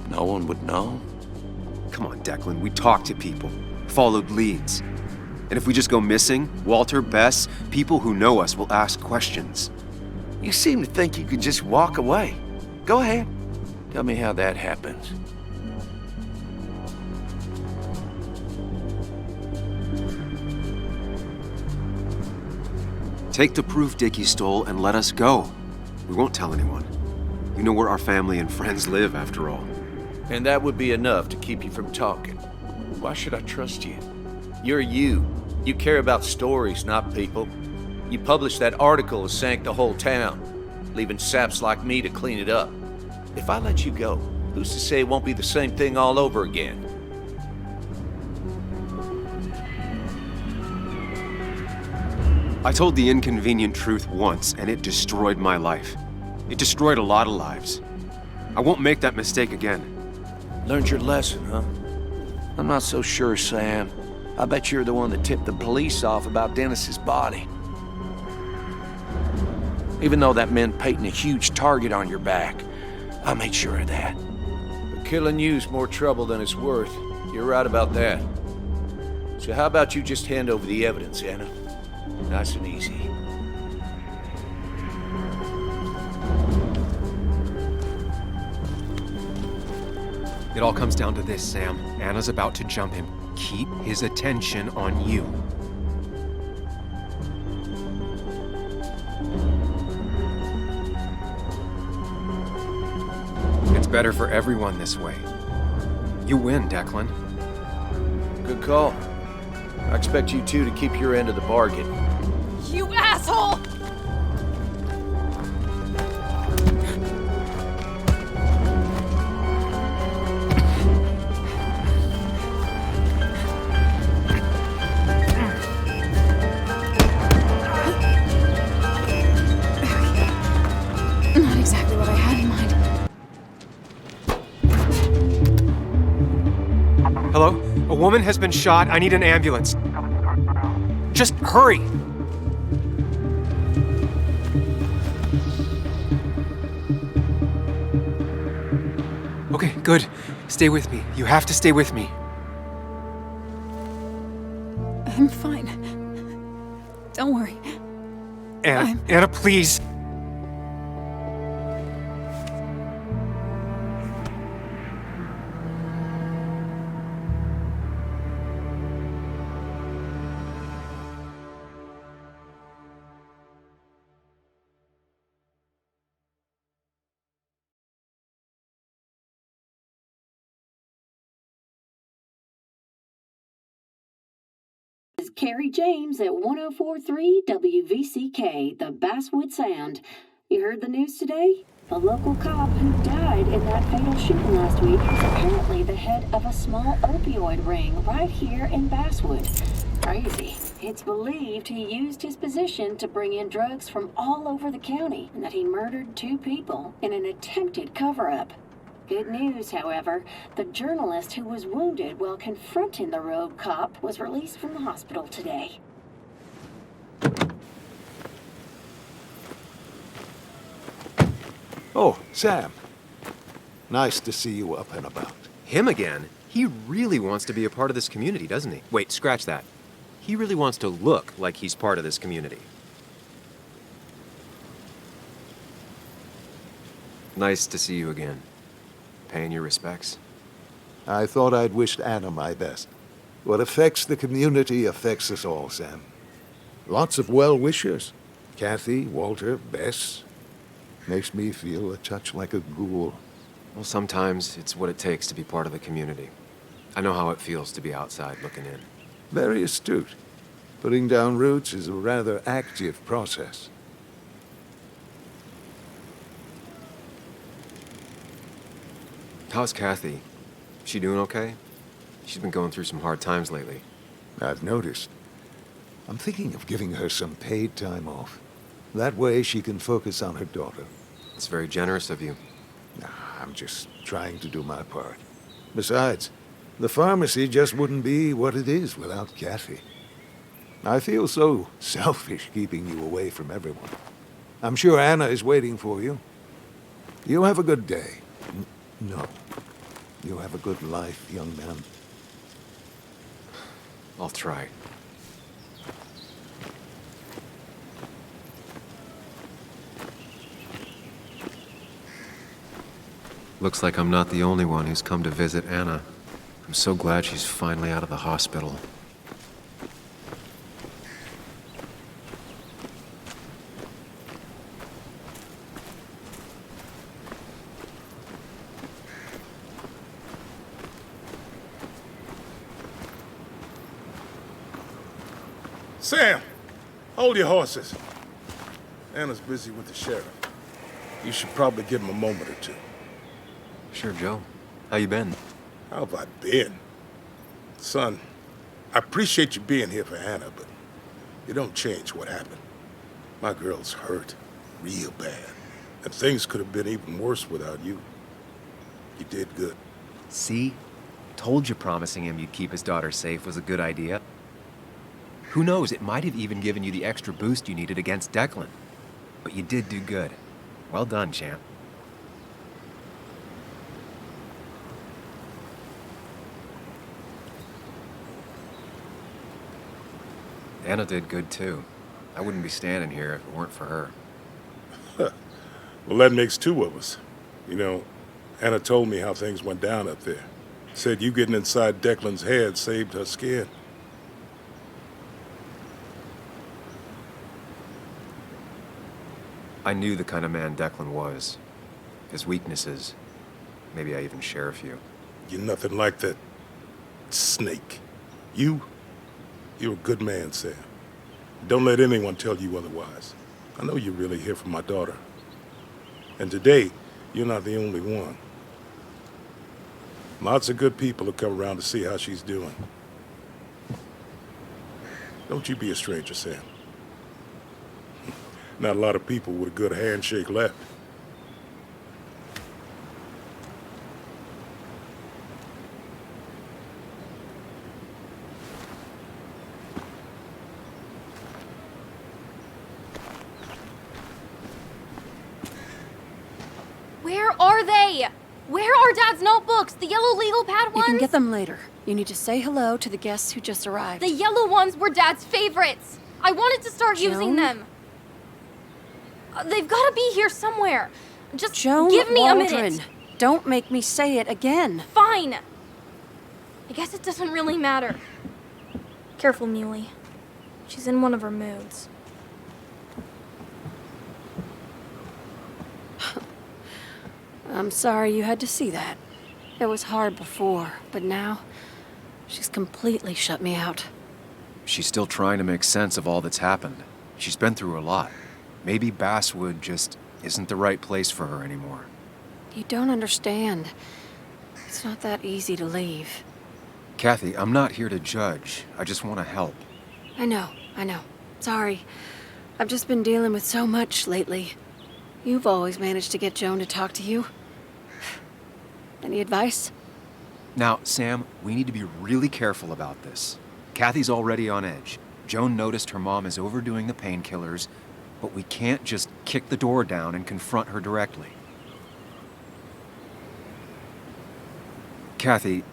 Speaker 14: No one would know.
Speaker 2: Come on, Declan, we talked to people, followed leads. And if we just go missing, Walter, Bess, people who know us will ask questions.
Speaker 14: You seem to think you could just walk away. Go ahead. Tell me how that happens.
Speaker 2: Take the proof Dickie stole and let us go. We won't tell anyone. You know where our family and friends live, after all.
Speaker 14: And that would be enough to keep you from talking. Why should I trust you? You're you. You care about stories, not people. You published that article that sank the whole town, leaving saps like me to clean it up. If I let you go, who's to say it won't be the same thing all over again?
Speaker 2: I told the inconvenient truth once, and it destroyed my life. It destroyed a lot of lives. I won't make that mistake again.
Speaker 14: Learned your lesson, huh? I'm not so sure, Sam. I bet you're the one that tipped the police off about Dennis's body. Even though that meant painting a huge target on your back, I made sure of that. But killing you's more trouble than it's worth. You're right about that. So how about you just hand over the evidence, Anna? Nice and easy.
Speaker 2: It all comes down to this, Sam. Anna's about to jump him. Keep his attention on you. It's better for everyone this way. You win, Declan.
Speaker 14: Good call. I expect you two to keep your end of the bargain.
Speaker 1: You asshole! Not exactly what I had in mind.
Speaker 2: Hello? A woman has been shot. I need an ambulance. Just hurry! Okay, good. Stay with me. You have to stay with me.
Speaker 1: I'm fine. Don't worry.
Speaker 2: Anna, please.
Speaker 15: Is Carrie James at 1043 WVCK, the Basswood Sound. You heard the news today? The local cop who died in that fatal shooting last week is apparently the head of a small opioid ring right here in Basswood. Crazy. It's believed he used his position to bring in drugs from all over the county and that he murdered 2 people in an attempted cover-up. Good news, however, the journalist who was wounded while confronting the rogue cop was released from the hospital today.
Speaker 16: Oh, Sam. Nice to see you up and about.
Speaker 2: Him again? He really wants to be a part of this community, doesn't he? Wait, scratch that. He really wants to look like he's part of this community. Nice to see you again. Paying your respects?
Speaker 16: I thought I'd wished Anna my best. What affects the community affects us all, Sam. Lots of well-wishers. Kathy, Walter, Bess. Makes me feel a touch like a ghoul.
Speaker 2: Well, sometimes it's what it takes to be part of the community. I know how it feels to be outside looking in.
Speaker 16: Very astute. Putting down roots is a rather active process.
Speaker 2: How's Kathy? She doing okay? She's been going through some hard times lately.
Speaker 16: I've noticed. I'm thinking of giving her some paid time off. That way she can focus on her daughter.
Speaker 2: It's very generous of you.
Speaker 16: I'm just trying to do my part. Besides, the pharmacy just wouldn't be what it is without Kathy. I feel so selfish keeping you away from everyone. I'm sure Anna is waiting for you. You have a good day. No. You have a good life, young man.
Speaker 2: I'll try. Looks like I'm not the only one who's come to visit Anna. I'm so glad she's finally out of the hospital.
Speaker 17: Sam, hold your horses. Anna's busy with the sheriff. You should probably give him a moment or two.
Speaker 2: Sure, Joe. How you been?
Speaker 17: How have I been? Son, I appreciate you being here for Anna, but you don't change what happened. My girl's hurt, real bad. And things could have been even worse without you. You did good.
Speaker 2: See? Told you promising him you'd keep his daughter safe was a good idea. Who knows, it might have even given you the extra boost you needed against Declan. But you did do good. Well done, champ. Anna did good too. I wouldn't be standing here if it weren't for her.
Speaker 17: Well, that makes two of us. You know, Anna told me how things went down up there. Said you getting inside Declan's head saved her skin.
Speaker 2: I knew the kind of man Declan was. His weaknesses. Maybe I even share a few.
Speaker 17: You're nothing like that snake. You're a good man, Sam. Don't let anyone tell you otherwise. I know you're really here for my daughter. And today, you're not the only one. Lots of good people have come around to see how she's doing. Don't you be a stranger, Sam. Not a lot of people with a good handshake left.
Speaker 11: Where are they? Where are Dad's notebooks? The yellow legal pad ones?
Speaker 18: You can get them later. You need to say hello to the guests who just arrived.
Speaker 11: The yellow ones were Dad's favorites. I wanted to start using them. They've got to be here somewhere. Just give me a minute.
Speaker 18: Don't make me say it again.
Speaker 11: Fine. I guess it doesn't really matter. Careful, Muley. She's in one of her moods.
Speaker 18: I'm sorry you had to see that. It was hard before, but now she's completely shut me out.
Speaker 2: She's still trying to make sense of all that's happened. She's been through a lot. Maybe Basswood just isn't the right place for her anymore.
Speaker 18: You don't understand. It's not that easy to leave.
Speaker 2: Kathy, I'm not here to judge. I just want to help.
Speaker 18: I know. Sorry. I've just been dealing with so much lately. You've always managed to get Joan to talk to you. Any advice?
Speaker 2: Now, Sam, we need to be really careful about this. Kathy's already on edge. Joan noticed her mom is overdoing the painkillers, but we can't just kick the door down and confront her directly. Kathy,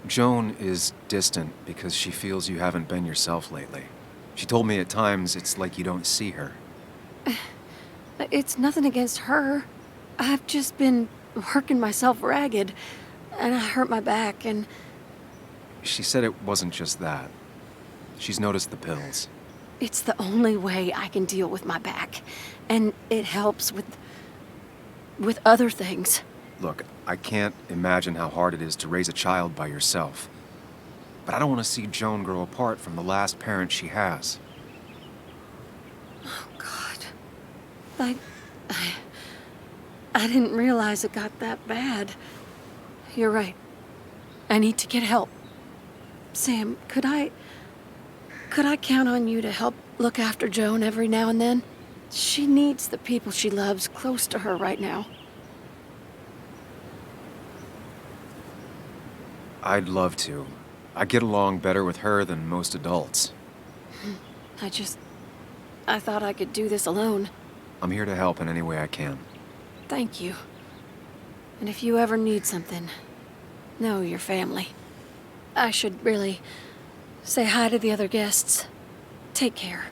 Speaker 2: Joan is distant because she feels you haven't been yourself lately. She told me at times it's like you don't see her.
Speaker 18: It's nothing against her. I've just been working myself ragged, and I hurt my back, and...
Speaker 2: She said it wasn't just that. She's noticed the pills.
Speaker 18: It's the only way I can deal with my back, and it helps with other things.
Speaker 2: Look, I can't imagine how hard it is to raise a child by yourself. But I don't want to see Joan grow apart from the last parent she has.
Speaker 18: Oh, God. I didn't realize it got that bad. You're right. I need to get help. Sam, could I count on you to help look after Joan every now and then? She needs the people she loves close to her right now.
Speaker 2: I'd love to. I get along better with her than most adults.
Speaker 18: I thought I could do this alone.
Speaker 2: I'm here to help in any way I can.
Speaker 18: Thank you. And if you ever need something, know your family. I should really say hi to the other guests. Take care.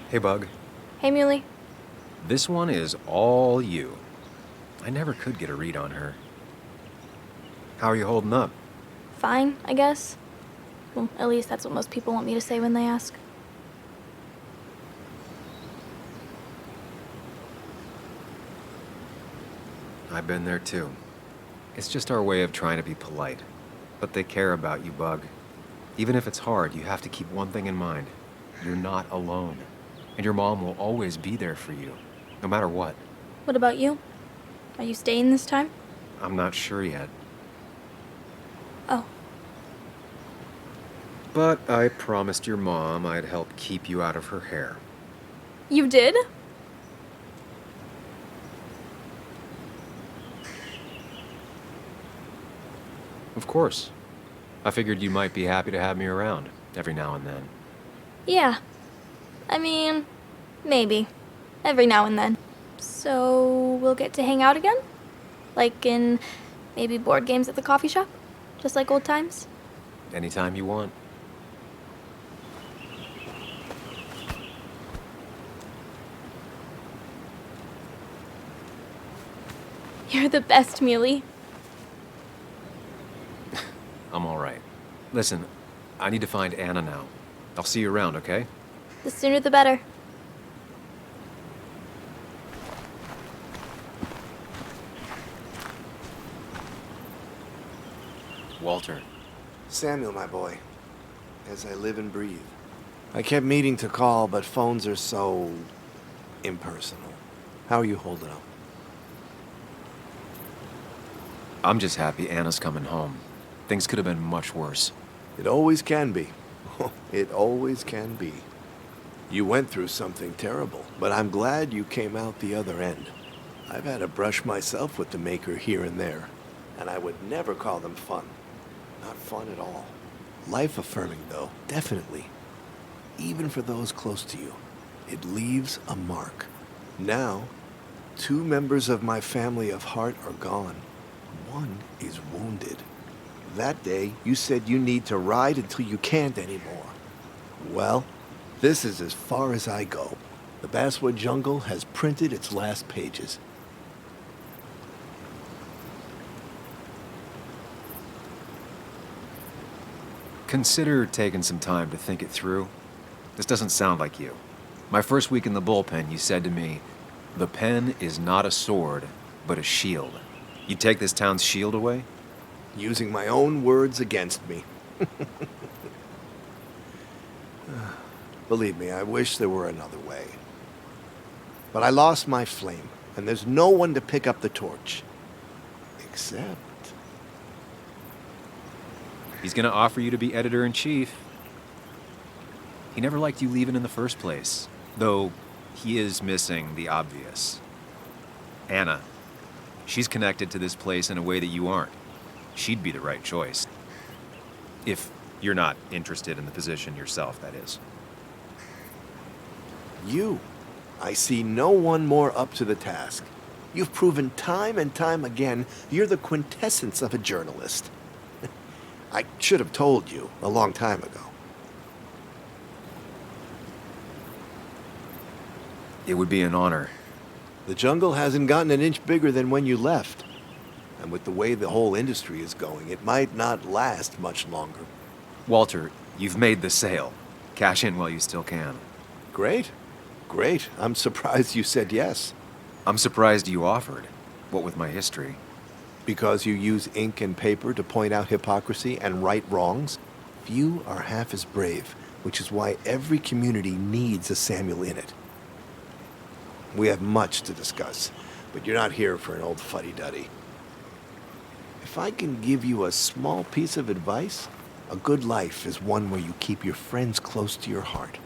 Speaker 2: Hey, Bug.
Speaker 11: Hey, Muley.
Speaker 2: This one is all you. I never could get a read on her. How are you holding up?
Speaker 11: Fine, I guess. Well, at least that's what most people want me to say when they ask.
Speaker 2: I've been there too. It's just our way of trying to be polite. But they care about you, Bug. Even if it's hard, you have to keep one thing in mind. You're not alone. And your mom will always be there for you, no matter what.
Speaker 11: What about you? Are you staying this time?
Speaker 2: I'm not sure yet.
Speaker 11: Oh.
Speaker 2: But I promised your mom I'd help keep you out of her hair.
Speaker 11: You did?
Speaker 2: Of course. I figured you might be happy to have me around every now and then.
Speaker 11: Yeah. I mean, maybe. Every now and then. So we'll get to hang out again? Like in maybe board games at the coffee shop? Just like old times?
Speaker 2: Anytime you want.
Speaker 11: You're the best, Muley.
Speaker 2: I'm all right. Listen, I need to find Anna now. I'll see you around, okay?
Speaker 11: The sooner the better.
Speaker 2: Walter.
Speaker 19: Samuel, my boy. As I live and breathe. I kept meaning to call, but phones are so impersonal. How are you holding up?
Speaker 2: I'm just happy Anna's coming home. Things could have been much worse.
Speaker 19: It always can be. It always can be. You went through something terrible, but I'm glad you came out the other end. I've had a brush myself with the Maker here and there, and I would never call them fun. Not fun at all. Life-affirming, though, definitely. Even for those close to you, it leaves a mark. Now, 2 members of my family of heart are gone. One is wounded. That day, you said you need to ride until you can't anymore. Well, this is as far as I go. The Basswood Jungle has printed its last pages.
Speaker 2: Consider taking some time to think it through. This doesn't sound like you. My first week in the bullpen, you said to me, "The pen is not a sword, but a shield." You'd take this town's shield away?
Speaker 19: Using my own words against me. Believe me, I wish there were another way. But I lost my flame, and there's no one to pick up the torch. Except...
Speaker 2: He's gonna offer you to be editor-in-chief. He never liked you leaving in the first place, though he is missing the obvious. Anna. She's connected to this place in a way that you aren't. She'd be the right choice. If you're not interested in the position yourself, that is.
Speaker 19: You. I see no one more up to the task. You've proven time and time again you're the quintessence of a journalist. I should have told you a long time ago.
Speaker 2: It would be an honor.
Speaker 19: The jungle hasn't gotten an inch bigger than when you left. And with the way the whole industry is going, it might not last much longer.
Speaker 2: Walter, you've made the sale. Cash in while you still can.
Speaker 19: Great. Great. I'm surprised you said yes.
Speaker 2: I'm surprised you offered. What with my history?
Speaker 19: Because you use ink and paper to point out hypocrisy and right wrongs? Few are half as brave, which is why every community needs a Samuel in it. We have much to discuss, but you're not here for an old fuddy-duddy. If I can give you a small piece of advice, a good life is one where you keep your friends close to your heart.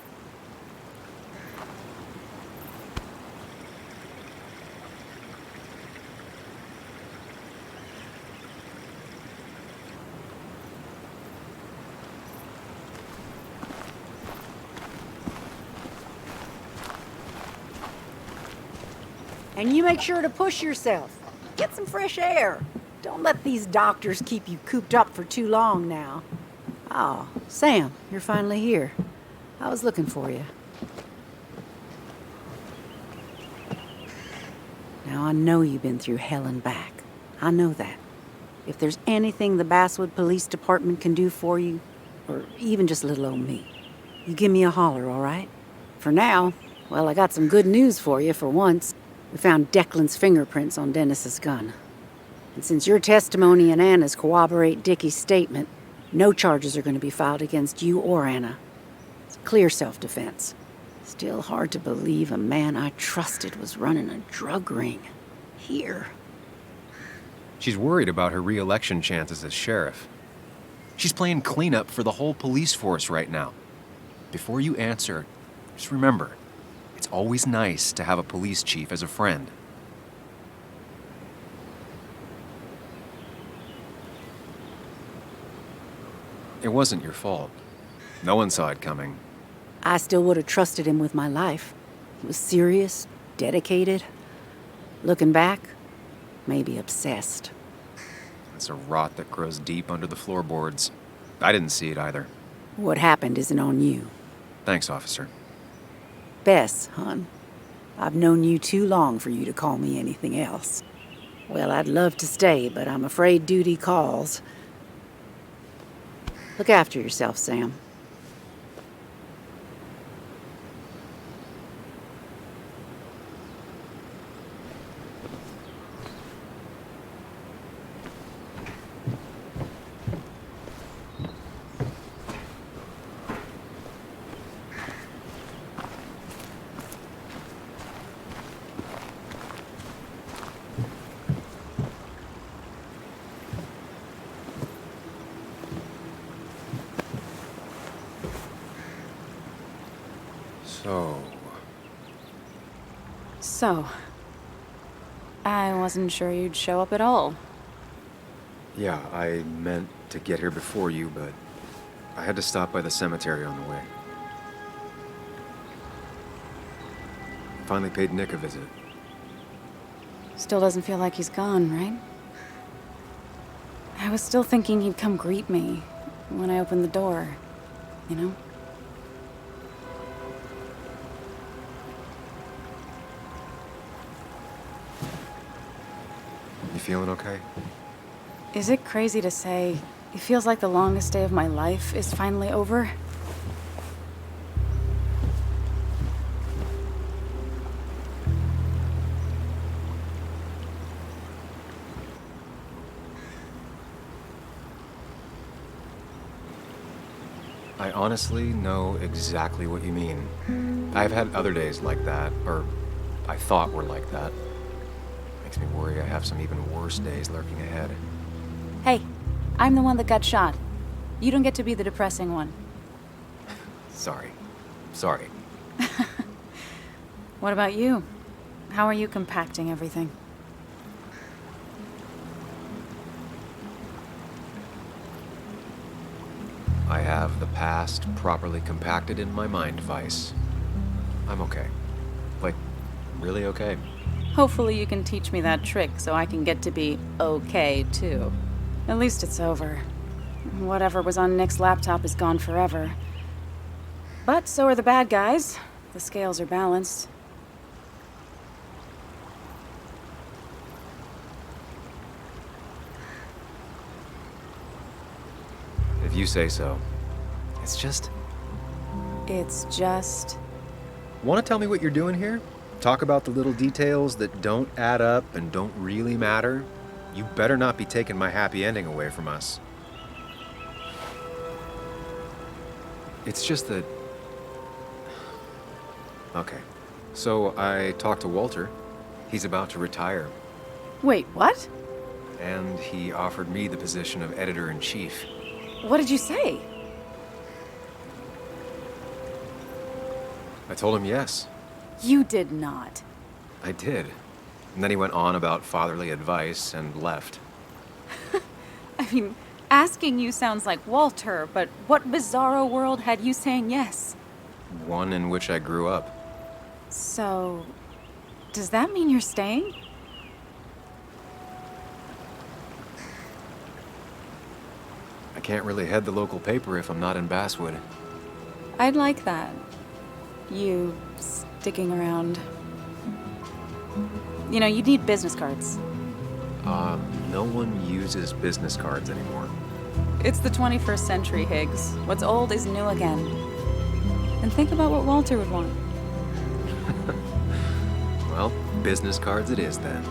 Speaker 20: And you make sure to push yourself. Get some fresh air. Don't let these doctors keep you cooped up for too long now. Oh, Sam, you're finally here. I was looking for you. Now, I know you've been through hell and back. I know that. If there's anything the Basswood Police Department can do for you, or even just little old me, you give me a holler, all right? For now, well, I got some good news for you for once. We found Declan's fingerprints on Dennis's gun. And since your testimony and Anna's corroborate Dickie's statement, no charges are going to be filed against you or Anna. It's clear self-defense. Still hard to believe a man I trusted was running a drug ring. Here.
Speaker 2: She's worried about her re-election chances as sheriff. She's playing cleanup for the whole police force right now. Before you answer, just remember, it's always nice to have a police chief as a friend. It wasn't your fault. No one saw it coming.
Speaker 20: I still would have trusted him with my life. He was serious, dedicated. Looking back, maybe obsessed.
Speaker 2: It's a rot that grows deep under the floorboards. I didn't see it either.
Speaker 20: What happened isn't on you.
Speaker 2: Thanks, officer.
Speaker 20: Bess, hon, I've known you too long for you to call me anything else. Well, I'd love to stay, but I'm afraid duty calls. Look after yourself, Sam.
Speaker 1: So, I wasn't sure you'd show up at all.
Speaker 2: Yeah, I meant to get here before you, but I had to stop by the cemetery on the way. Finally paid Nick a visit.
Speaker 1: Still doesn't feel like he's gone, right? I was still thinking he'd come greet me when I opened the door, you know?
Speaker 2: You feeling okay?
Speaker 1: Is it crazy to say it feels like the longest day of my life is finally over?
Speaker 2: I honestly know exactly what you mean. I've had other days like that, or I thought were like that. Makes me worry I have some even worse days lurking ahead.
Speaker 1: Hey, I'm the one that got shot. You don't get to be the depressing one.
Speaker 2: Sorry.
Speaker 1: What about you? How are you compacting everything?
Speaker 2: I have the past properly compacted in my mind device. I'm okay. Like, really okay.
Speaker 1: Hopefully you can teach me that trick so I can get to be okay, too. At least it's over. Whatever was on Nick's laptop is gone forever. But so are the bad guys. The scales are balanced.
Speaker 2: If you say so. It's just... Want to tell me what you're doing here? Talk about the little details that don't add up and don't really matter? You better not be taking my happy ending away from us. It's just that... Okay. So I talked to Walter. He's about to retire.
Speaker 1: Wait, what?
Speaker 2: And he offered me the position of editor-in-chief.
Speaker 1: What did you say?
Speaker 2: I told him yes.
Speaker 1: You did not.
Speaker 2: I did. And then he went on about fatherly advice and left.
Speaker 1: I mean, asking you sounds like Walter, but what bizarro world had you saying yes?
Speaker 2: One in which I grew up.
Speaker 1: So, does that mean you're staying?
Speaker 2: I can't really head the local paper if I'm not in Basswood.
Speaker 1: I'd like that. You sticking around. You know, you need business cards.
Speaker 2: No one uses business cards anymore.
Speaker 1: It's the 21st century, Higgs. What's old is new again. And think about what Walter would want.
Speaker 2: Well, business cards it is then.